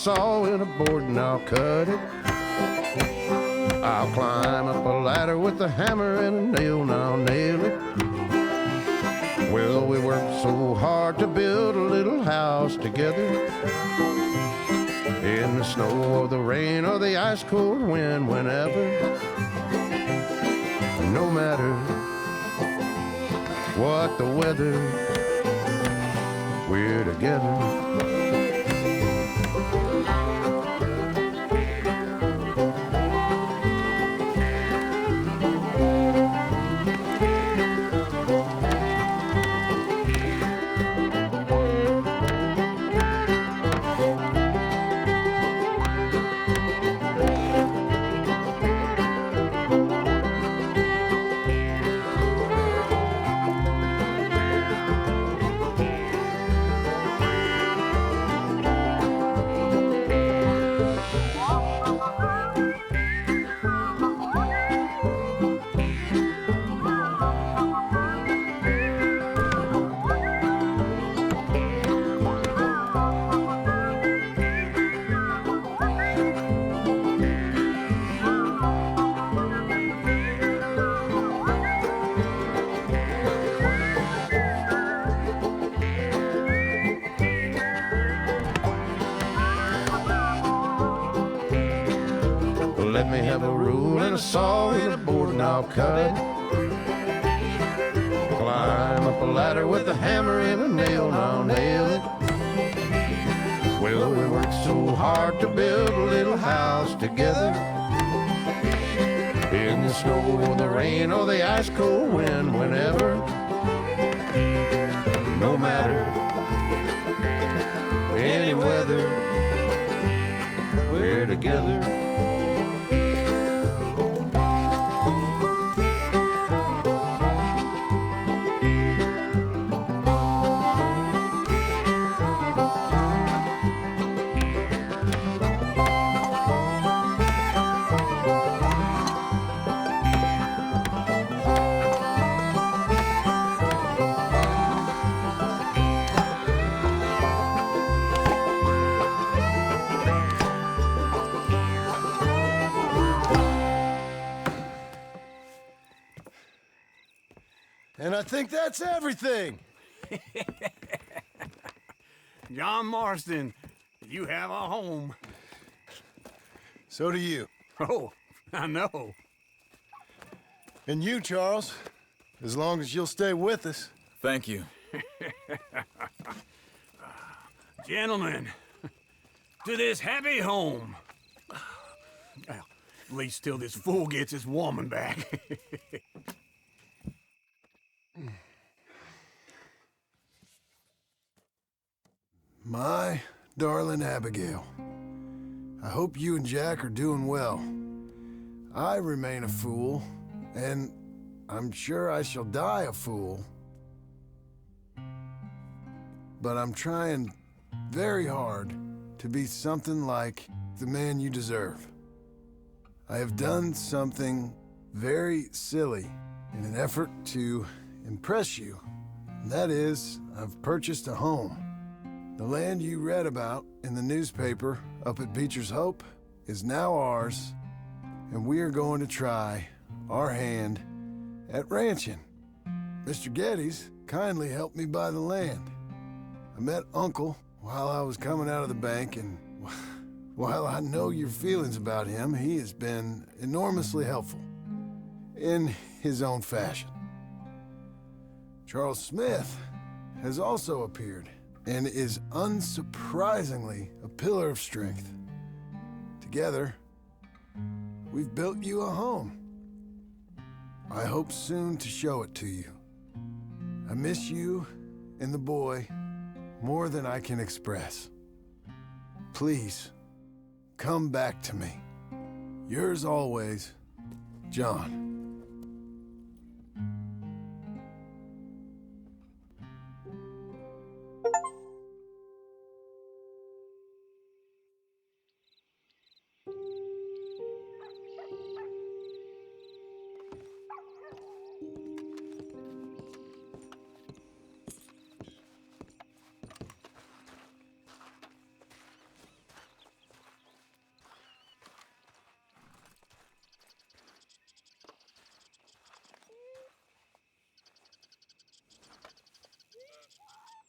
saw in a board and I'll cut it. I'll climb up a ladder with a hammer and a nail and I'll nail it. Well, we worked so hard to build a little house together. In the snow or the rain or the ice cold wind, whenever. No matter what the weather, we're together. Let me have a rule and a saw and a board and I'll cut it. Climb up a ladder with a hammer and a nail and I'll nail it. Well, we worked so hard to build a little house together. In the snow or the rain or the ice cold wind, whenever. No matter any weather, we're together. And I think that's everything. John Marston, you have a home. So do you. Oh, I know. And you, Charles, as long as you'll stay with us. Thank you. Gentlemen, to this happy home. Well, at least till this fool gets his woman back. My darling Abigail, I hope you and Jack are doing well. I remain a fool, and I'm sure I shall die a fool. But I'm trying very hard to be something like the man you deserve. I have done something very silly in an effort to impress you. And that is, I've purchased a home. The land you read about in the newspaper up at Beecher's Hope is now ours, and we are going to try our hand at ranching. Mr. Geddes kindly helped me buy the land. I met Uncle while I was coming out of the bank, and while I know your feelings about him, he has been enormously helpful in his own fashion. Charles Smith has also appeared and is unsurprisingly a pillar of strength. Together, we've built you a home. I hope soon to show it to you. I miss you and the boy more than I can express. Please, come back to me. Yours always, John.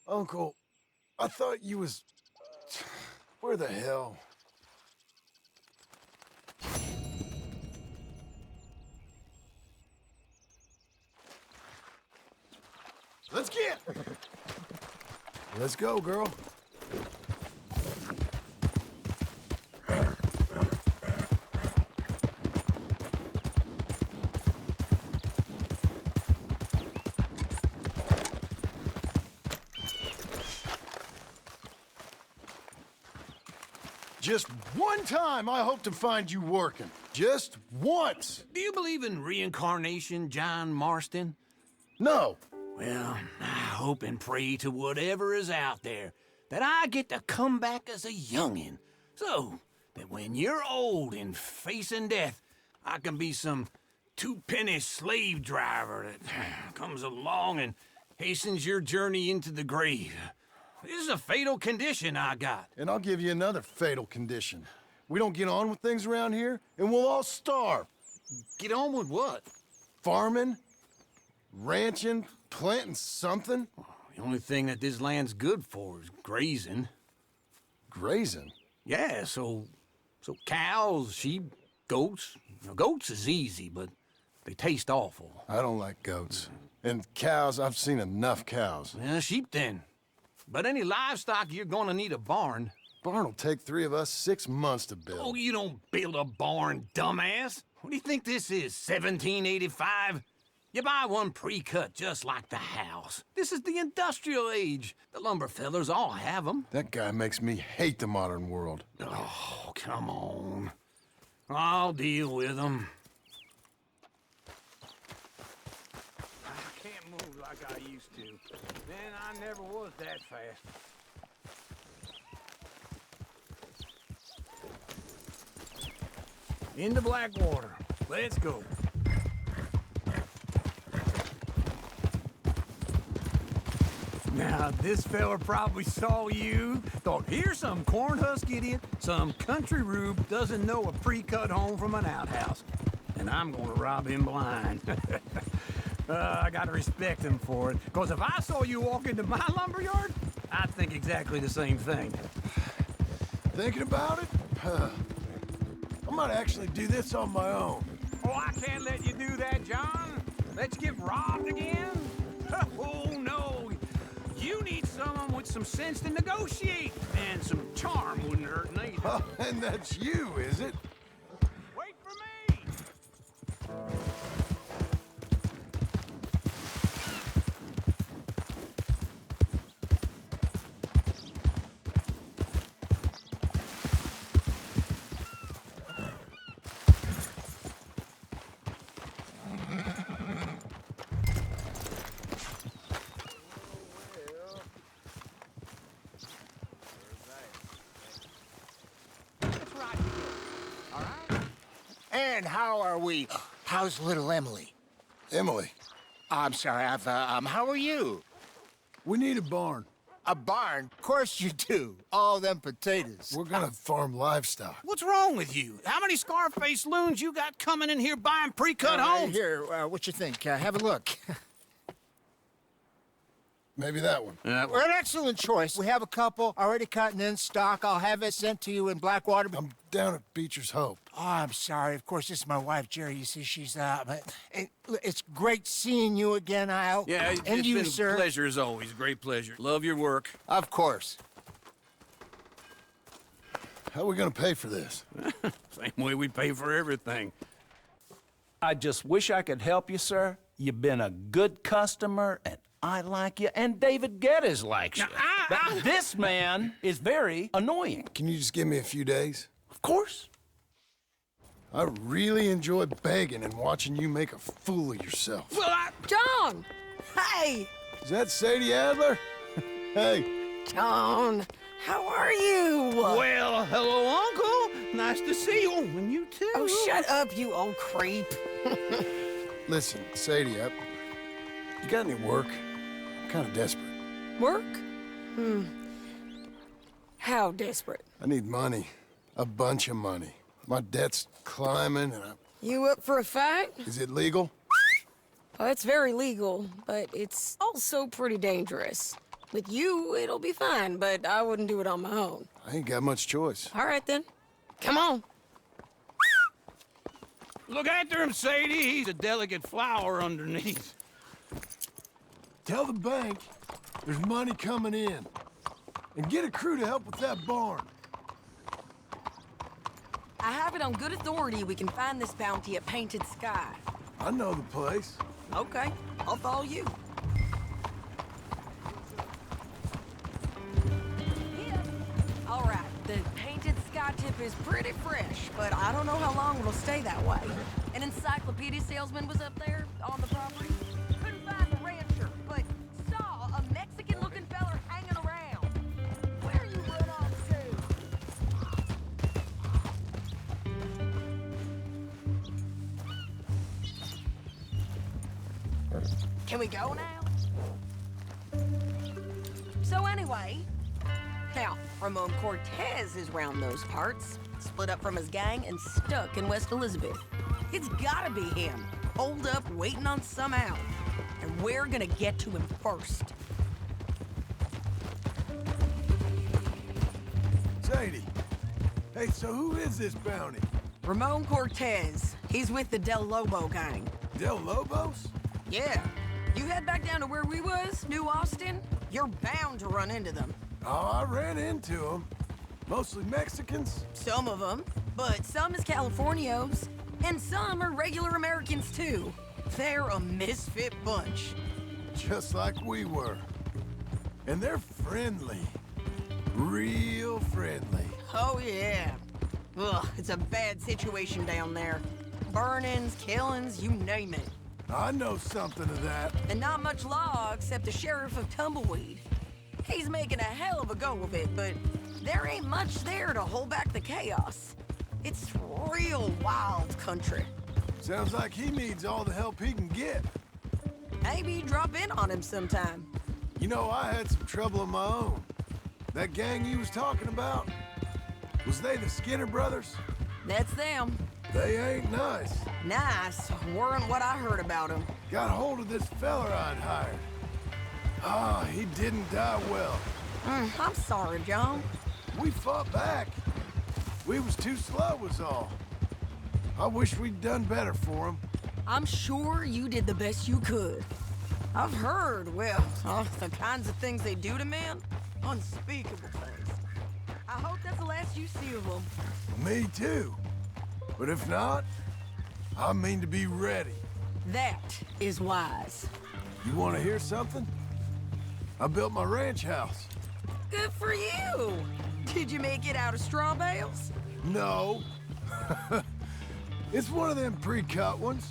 Uncle, I thought you was... Where the hell? Let's get! Let's go, girl. Just one time I hope to find you working. Just once. Do you believe in reincarnation, John Marston? No. Well, I hope and pray to whatever is out there that I get to come back as a youngin', so that when you're old and facing death, I can be some two-penny slave driver that comes along and hastens your journey into the grave. This is a fatal condition I got. And I'll give you another fatal condition. We don't get on with things around here, and we'll all starve. Get on with what? Farming, ranching, planting something. The only thing that this land's good for is grazing. Grazing? Yeah, so cows, sheep, goats. Now, goats is easy, but they taste awful. I don't like goats. And cows, I've seen enough cows. Yeah, sheep then. But any livestock, you're gonna need a barn. Barn will take 3 of us 6 months to build. Oh, you don't build a barn, dumbass. What do you think this is, 1785? You buy one pre-cut just like the house. This is the industrial age. The lumber fellers all have them. That guy makes me hate the modern world. Oh, come on. I'll deal with them. I can't move like I used to. Man, I never was that fast. Into Blackwater. Let's go. Now, this fella probably saw you, thought, here's some corn husk idiot, some country rube doesn't know a pre-cut home from an outhouse. And I'm gonna rob him blind. I gotta respect him for it, because if I saw you walk into my lumberyard, I'd think exactly the same thing. Thinking about it? I might actually do this on my own. Oh, I can't let you do that, John. Let's get robbed again? Oh, no. You need someone with some sense to negotiate, and some charm wouldn't hurt neither. Oh, and that's you, is it? Wait for me! And how are we? How's little Emily? Emily. I'm sorry, how are you? We need a barn. A barn? Of course you do. All them potatoes. We're gonna farm livestock. What's wrong with you? How many Scarface loons you got coming in here buying pre-cut homes? Here, what you think? Have a look. Maybe that one. Well, an excellent choice. We have a couple already cut and in stock. I'll have it sent to you in Blackwater. I'm down at Beecher's Hope. Oh, I'm sorry. Of course, this is my wife, Jerry. You see, she's but it's great seeing you again, Al. Yeah, and it's you, been sir. a pleasure as always. Great pleasure. Love your work. Of course. How are we gonna pay for this? Same way we pay for everything. I just wish I could help you, sir. You've been a good customer, and I like you, and David Geddes likes you. But this man is very annoying. Can you just give me a few days? Of course. I really enjoy begging and watching you make a fool of yourself. Well, John! Hey! Is that Sadie Adler? Hey. John, how are you? Well, hello, Uncle. Nice to see you. And you too. Oh, shut up, you old creep. Listen, Sadie, you got any work? I'm kind of desperate. Work? How desperate? I need money. A bunch of money. My debt's climbing and You up for a fight? Is it legal? Well, it's very legal, but it's also pretty dangerous. With you, it'll be fine, but I wouldn't do it on my own. I ain't got much choice. All right, then. Come on. Look after him, Sadie. He's a delicate flower underneath. Tell the bank there's money coming in. And get a crew to help with that barn. I have it on good authority we can find this bounty at Painted Sky. I know the place. Okay, I'll follow you. All right, the Painted Sky tip is pretty fresh, but I don't know how long it'll stay that way. An encyclopedia salesman was up there on the property. Couldn't find the rancher, but saw a Mexican-looking feller hanging around. Where you run off to? Can we go now? So anyway, now, Ramon Cortez is round those parts, split up from his gang and stuck in West Elizabeth. It's gotta be him, holed up waiting on some out. And we're gonna get to him first. Sadie. Hey, so who is this bounty? Ramon Cortez. He's with the Del Lobo gang. Del Lobos? Yeah. You head back down to where we was, New Austin, you're bound to run into them. Oh, I ran into them. Mostly Mexicans? Some of them, but some is Californios, and some are regular Americans too. They're a misfit bunch. Just like we were. And they're friendly. Real friendly. Oh, yeah. Ugh, it's a bad situation down there. Burnings, killings, you name it. I know something of that. And not much law except the sheriff of Tumbleweed. He's making a hell of a go of it, but there ain't much there to hold back the chaos. It's real wild country. Sounds like he needs all the help he can get. Maybe drop in on him sometime. You know, I had some trouble of my own. That gang you was talking about, was they the Skinner brothers? That's them. They ain't nice. Nice weren't what I heard about them. Got hold of this feller I'd hired. Ah, he didn't die well. I'm sorry, John. We fought back. We was too slow was all. I wish we'd done better for him. I'm sure you did the best you could. I've heard, well, the kinds of things they do to men. Unspeakable things. I hope that's the last you see of them. Me too. But if not, I mean to be ready. That is wise. You want to hear something? I built my ranch house. Good for you. Did you make it out of straw bales? No. It's one of them pre-cut ones.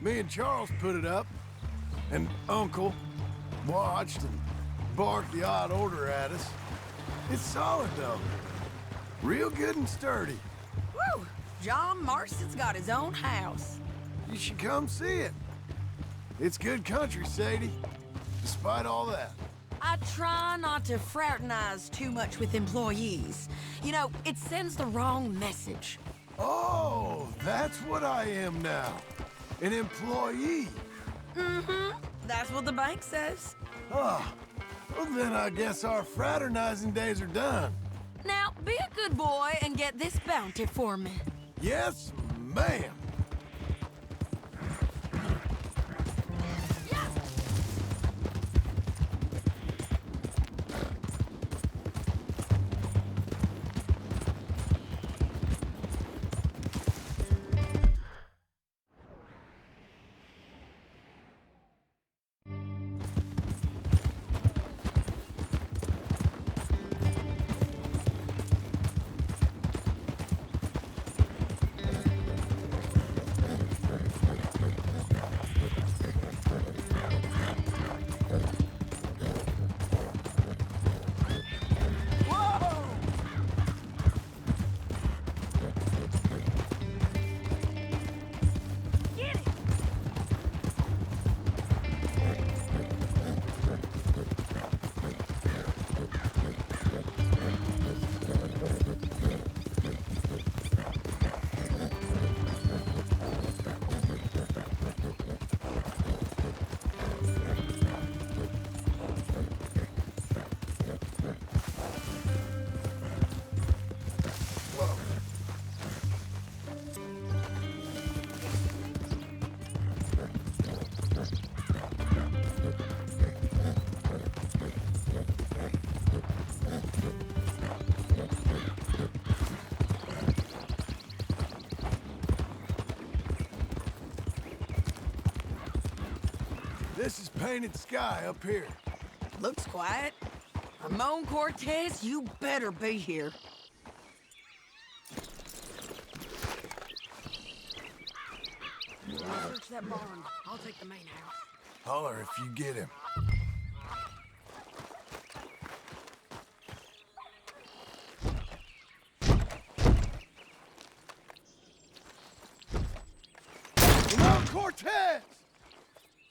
Me and Charles put it up, and Uncle watched and barked the odd order at us. It's solid, though. Real good and sturdy. Woo! John Marston's got his own house. You should come see it. It's good country, Sadie, despite all that. I try not to fraternize too much with employees. You know, it sends the wrong message. Oh, that's what I am now. An employee. Mm-hmm. That's what the bank says. Ah, well then I guess our fraternizing days are done. Now, be a good boy and get this bounty for me. Yes, ma'am. This is painted sky up here. Looks quiet. Ramon Cortez, you better be here. Search that barn. I'll take the main house. Holler if you get him. Ramon Cortez!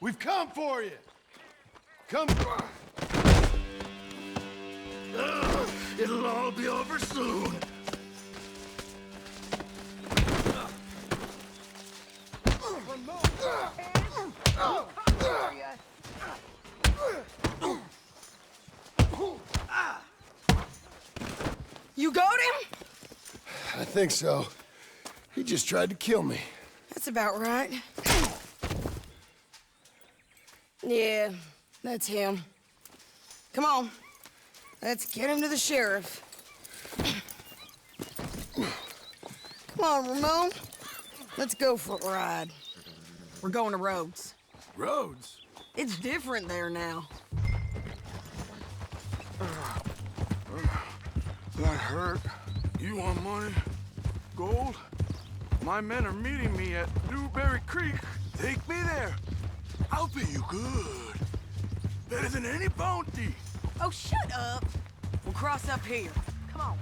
We've come for you! Come... It'll all be over soon. You got him? I think so. He just tried to kill me. That's about right. Yeah, that's him. Come on. Let's get him to the sheriff. Come on, Ramon. Let's go for a ride. We're going to Rhodes. Rhodes? It's different there now. That hurt. You want money? Gold? My men are meeting me at Newberry Creek. Take me there. I'll pay you good. Better than any bounty. Oh, shut up. We'll cross up here. Come on.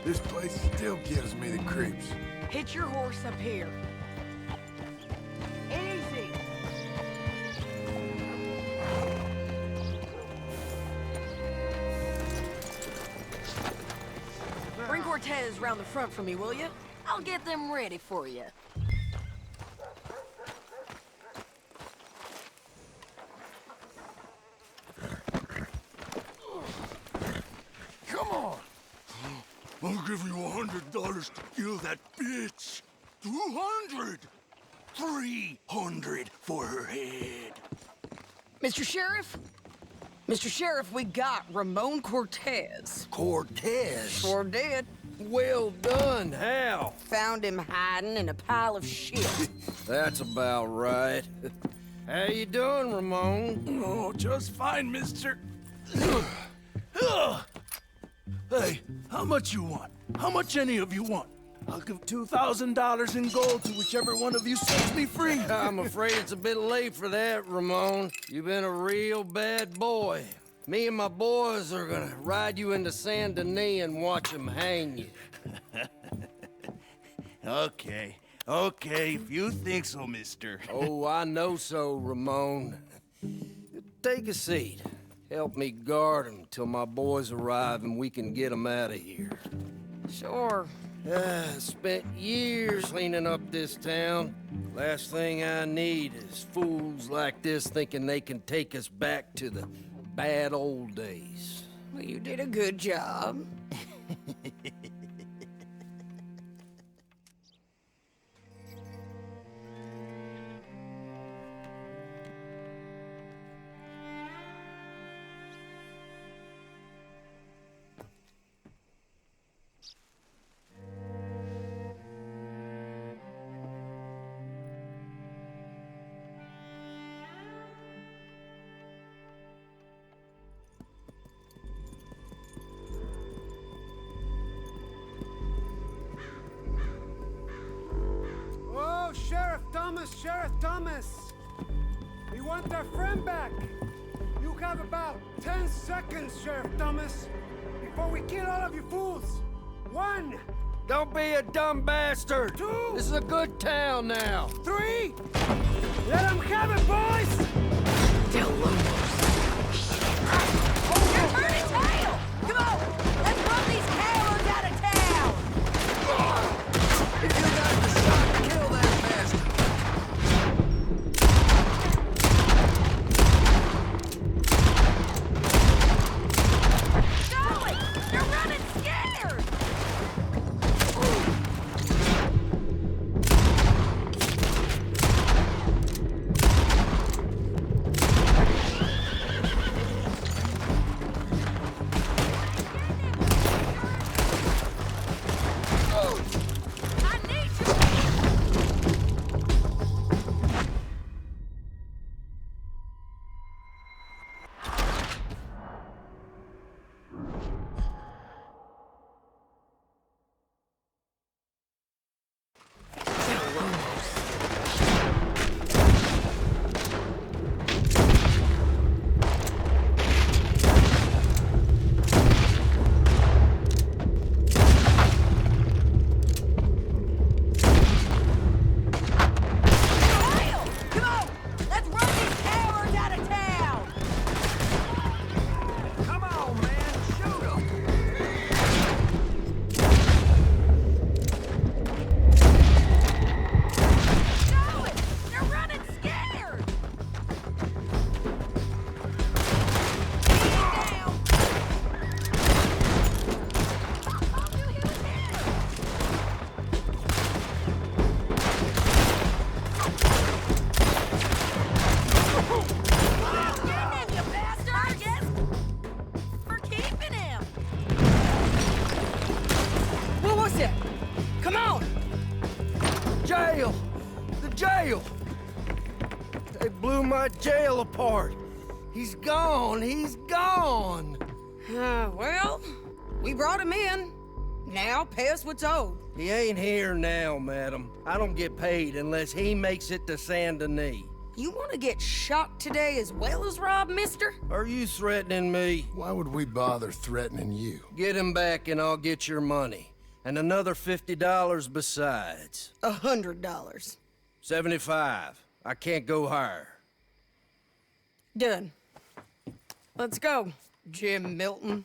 This place still gives me the creeps. Hit your horse up here. Easy. Bring Cortez round the front for me, will you? I'll get them ready for you. Come on! I'll give you $100 to kill that bitch. 200. 300 for her head. Mr. Sheriff? Mr. Sheriff, we got Ramon Cortez. Cortez? Sure did. Well done. How? Found him hiding in a pile of shit. That's about right. How you doing, Ramon? Oh, just fine, mister. Hey, how much you want? How much any of you want? I'll give $2,000 in gold to whichever one of you sets me free. I'm afraid it's a bit late for that, Ramon. You've been a real bad boy. Me and my boys are gonna ride you into Saint Denis and watch them hang you. Okay, if you think so, mister. Oh, I know so, Ramon. Take a seat. Help me guard him till my boys arrive and we can get them out of here. Sure. Spent years cleaning up this town. Last thing I need is fools like this thinking they can take us back to the bad old days. Well, you did a good job. Sheriff Thomas! We want our friend back! You have about 10 seconds, Sheriff Thomas, before we kill all of you fools! 1! Don't be a dumb bastard! 2! This is a good town now! 3! Let them have it, boys! Del Lomos. You're turning tail! Come on! Let's run these cowards out of town! If you got the shot, kill that bastard! jail! The jail! They blew my jail apart. He's gone. He's gone. Well, we brought him in. Now pay us what's owed. He ain't here now, madam. I don't get paid unless he makes it to Saint Denis. You want to get shot today as well as rob, mister? Are you threatening me? Why would we bother threatening you? Get him back and I'll get your money. And another $50 besides. $100. 75. I can't go higher. Done. Let's go, Jim Milton.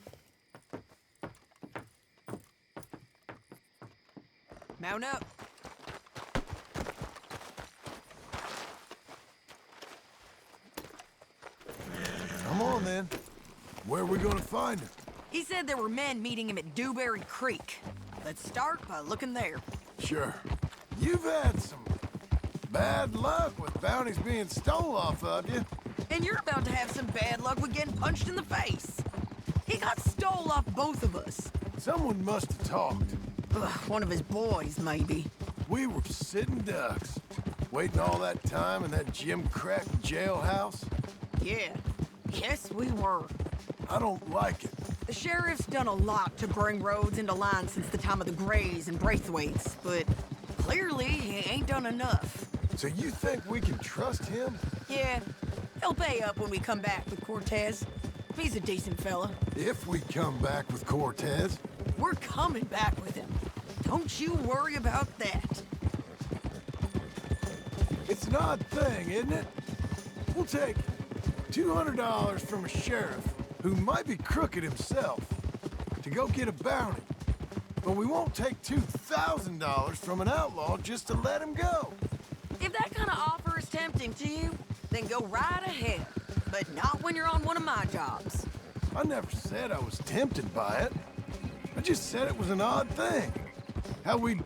Mount up. Come on, then. Where are we gonna find him? He said there were men meeting him at Dewberry Creek. Let's start by looking there. Sure. You've had some bad luck with bounties being stole off of you. And you're about to have some bad luck with getting punched in the face. He got stole off both of us. Someone must have talked. Ugh, one of his boys, maybe. We were sitting ducks, waiting all that time in that Jim Crack jailhouse. Yeah. Yes, we were. I don't like it. The sheriff's done a lot to bring roads into line since the time of the Grays and Braithwaites, but clearly he ain't done enough. So you think we can trust him? Yeah, he'll pay up when we come back with Cortez. He's a decent fella. If we come back with Cortez. We're coming back with him. Don't you worry about that. It's an odd thing, isn't it? We'll take $200 from a sheriff who might be crooked himself to go get a bounty. But we won't take $2,000 from an outlaw just to let him go. If that kind of offer is tempting to you, then go right ahead. But not when you're on one of my jobs. I never said I was tempted by it. I just said it was an odd thing. How we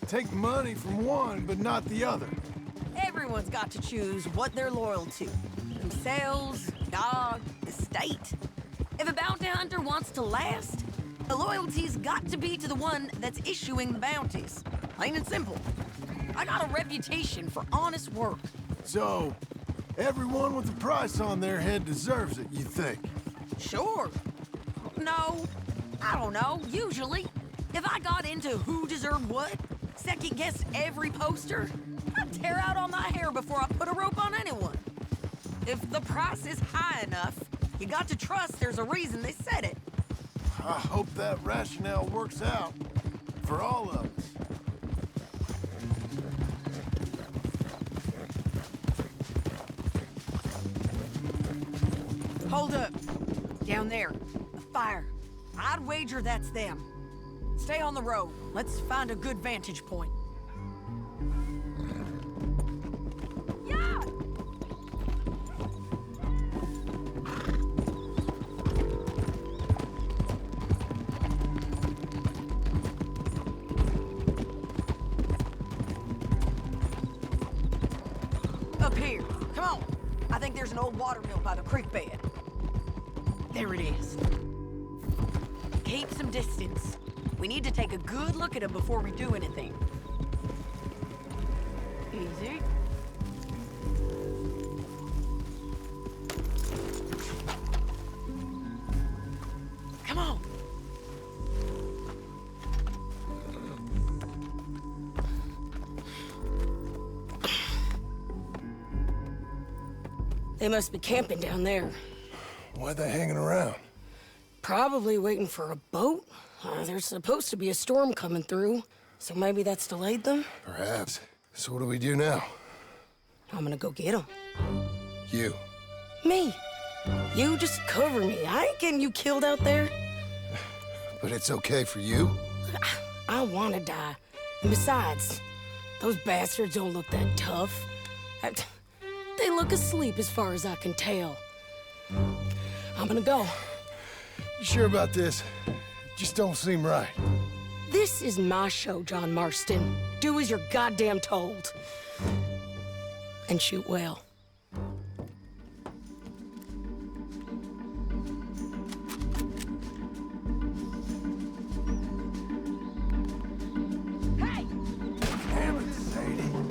take money from one but not the other. Everyone's got to choose what they're loyal to. Themselves, God, the state. If a bounty hunter wants to last, the loyalty's got to be to the one that's issuing the bounties. Plain and simple. I got a reputation for honest work. So, everyone with a price on their head deserves it, you think? Sure. No, I don't know, usually. If I got into who deserved what, second-guessed every poster, I'd tear out all my hair before I put a rope on anyone. If the price is high enough, you got to trust there's a reason they said it. I hope that rationale works out for all of us. Hold up. Down there. A fire. I'd wager that's them. Stay on the road. Let's find a good vantage point. Yeah! Up here. Come on. I think there's an old water mill by the creek bed. There it is. Keep some distance. We need to take a good look at him before we do anything. Easy. Come on. They must be camping down there. Why are they hanging around? Probably waiting for a boat. There's supposed to be a storm coming through, so maybe that's delayed them? Perhaps. So what do we do now? I'm gonna go get them. You. Me. You just cover me. I ain't getting you killed out there. But it's okay for you? I wanna die. And besides, those bastards don't look that tough. They look asleep as far as I can tell. I'm gonna go. You sure about this? Just don't seem right. This is my show, John Marston. Do as you're goddamn told. And shoot well. Hey! Damn it, Sadie.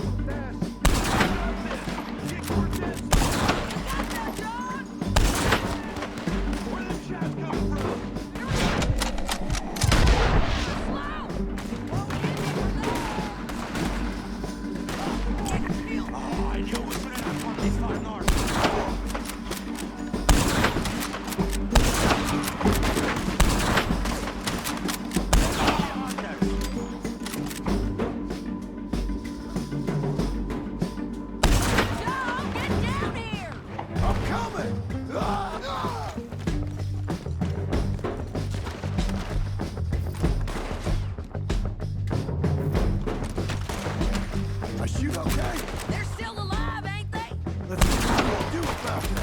I shoot okay? They're still alive, ain't they? Let's see what we can do about that.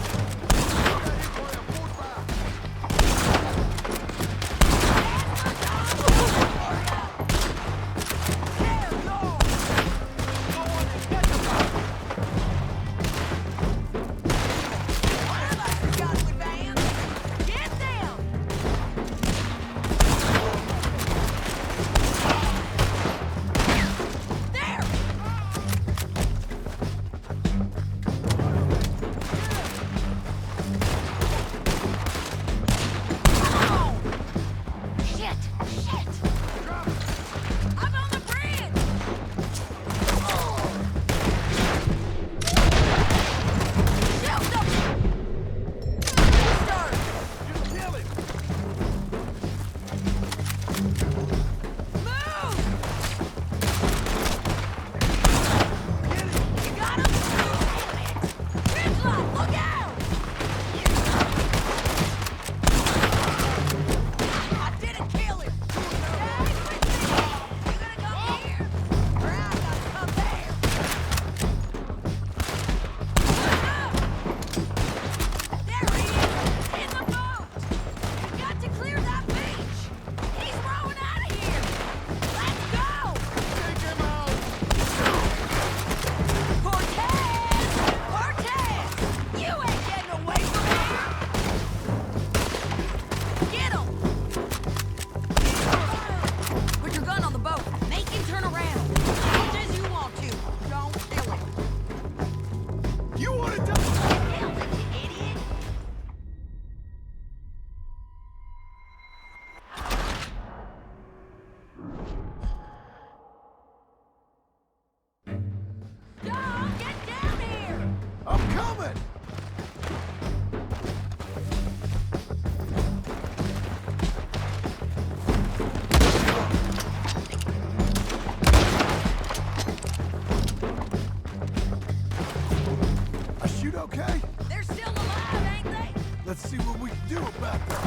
Let's see what we can do about that.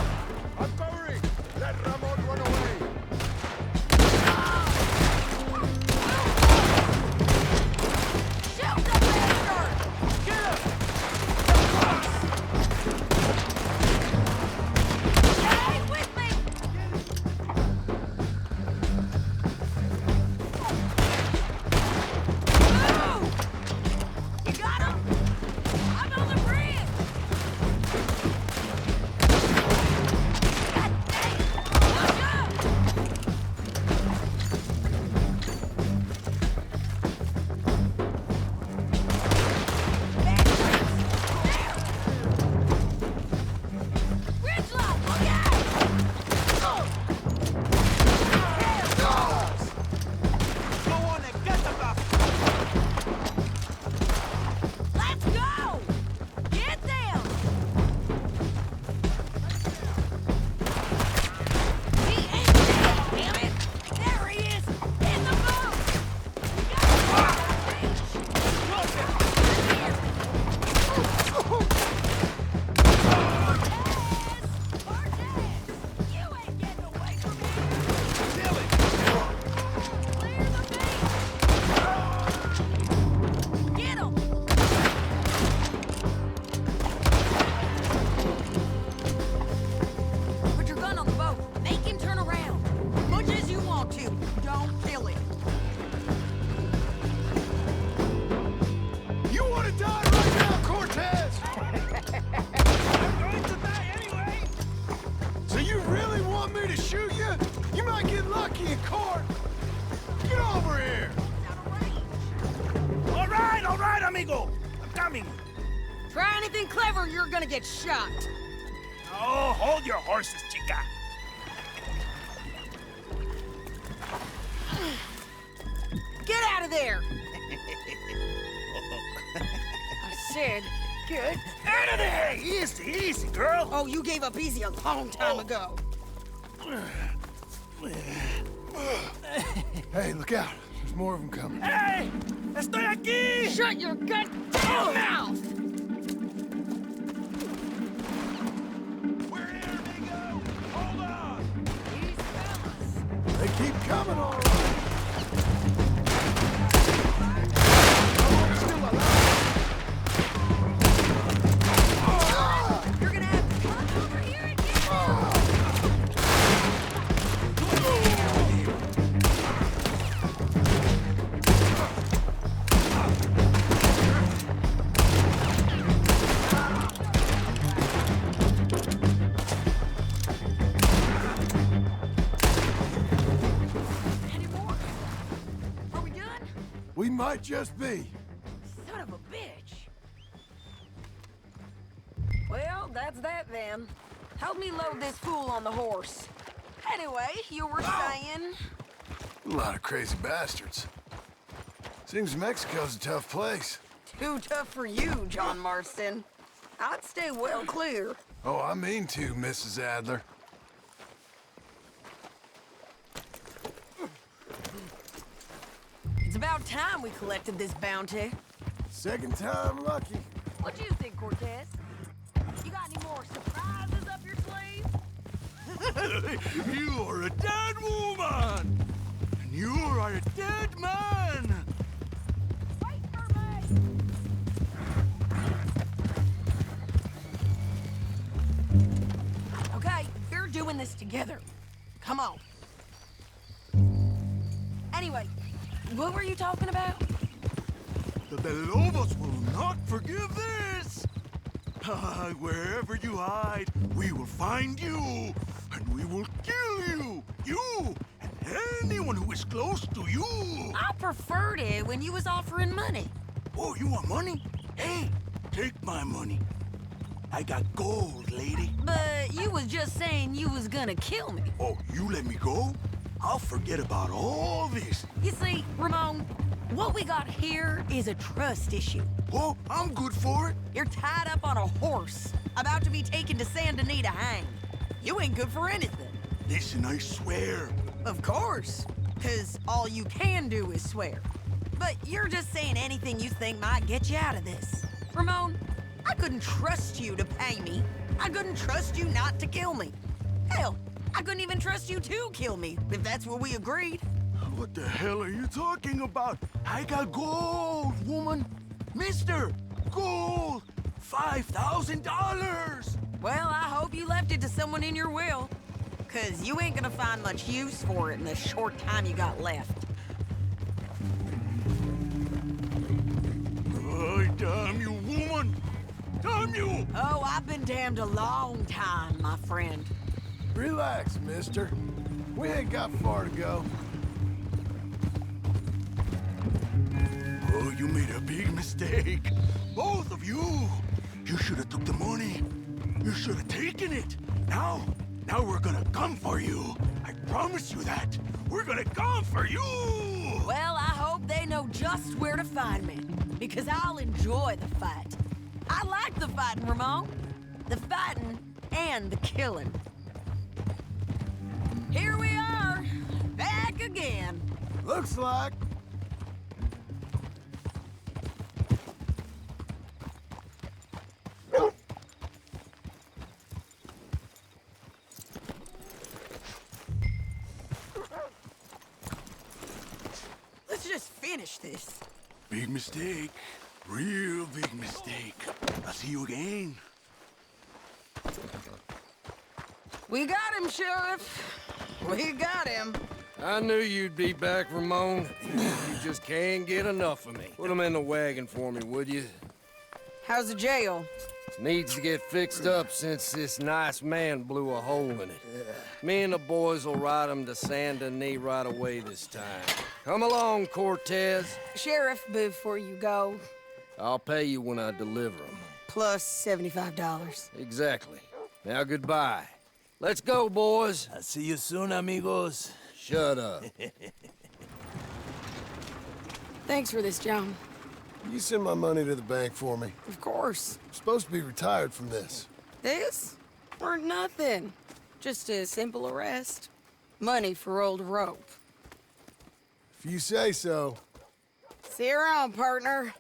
I'm covering. Let Ramon run away. Shoot the bastard! Get him! Stay with me! Move! You got him? I'm on the bridge! Try anything clever, you're gonna get shot. Oh, hold your horses, chica. Get out of there! I said, get out of there! Easy, easy, girl. Oh, you gave up easy a long time ago. Hey, look out. There's more of them coming. Hey! Estoy aquí! Shut your goddamn mouth! We're here, amigo! Hold on! These fellas! They keep coming, all right! We might just be. Son of a bitch. Well, that's that then. Help me load this fool on the horse. Anyway, you were saying... A lot of crazy bastards. Seems Mexico's a tough place. Too tough for you, John Marston. I'd stay well clear. Oh, I mean to, Mrs. Adler. It's about time we collected this bounty. Second time lucky. What do you think, Cortez? You got any more surprises up your sleeve? You are a dead woman! And you are a dead man! Wait for me! Okay, we're doing this together. Come on. Anyway, what were you talking about? The Lobos will not forgive this! Wherever you hide, we will find you, and we will kill you! You, and anyone who is close to you! I preferred it when you was offering money. Oh, you want money? Hey, take my money. I got gold, lady. But you was just saying you was gonna kill me. Oh, you let me go? I'll forget about all this. You see, Ramon, what we got here is a trust issue. Oh, I'm good for it. You're tied up on a horse, about to be taken to Saint Denis to hang. You ain't good for anything. Listen, I swear. Of course, because all you can do is swear. But you're just saying anything you think might get you out of this. Ramon, I couldn't trust you to pay me. I couldn't trust you not to kill me. Hell, I couldn't even trust you to kill me, if that's what we agreed. What the hell are you talking about? I got gold, woman. Mister, gold. $5,000. Well, I hope you left it to someone in your will. Because you ain't gonna find much use for it in the short time you got left. Oh, damn you, woman. Damn you. Oh, I've been damned a long time, my friend. Relax, mister. We ain't got far to go. Oh, you made a big mistake. Both of you. You should have took the money. You should have taken it. Now we're gonna come for you. I promise you that. We're gonna come for you. Well, I hope they know just where to find me. Because I'll enjoy the fight. I like the fighting, Ramon. The fighting and the killing. Here we are, back again. Looks like. Let's just finish this. Big mistake. Real big mistake. I'll see you again. We got him, Sheriff. We got him. I knew you'd be back, Ramon. You just can't get enough of me. Put him in the wagon for me, would you? How's the jail? Needs to get fixed up since this nice man blew a hole in it. Me and the boys will ride him to Saint Denis right away this time. Come along, Cortez. Sheriff, before you go. I'll pay you when I deliver him. Plus $75. Exactly. Now goodbye. Let's go, boys. I'll see you soon, amigos. Shut up. Thanks for this, John. You send my money to the bank for me. Of course. I'm supposed to be retired from this. This? For nothing. Just a simple arrest. Money for old rope. If you say so. See you around, partner.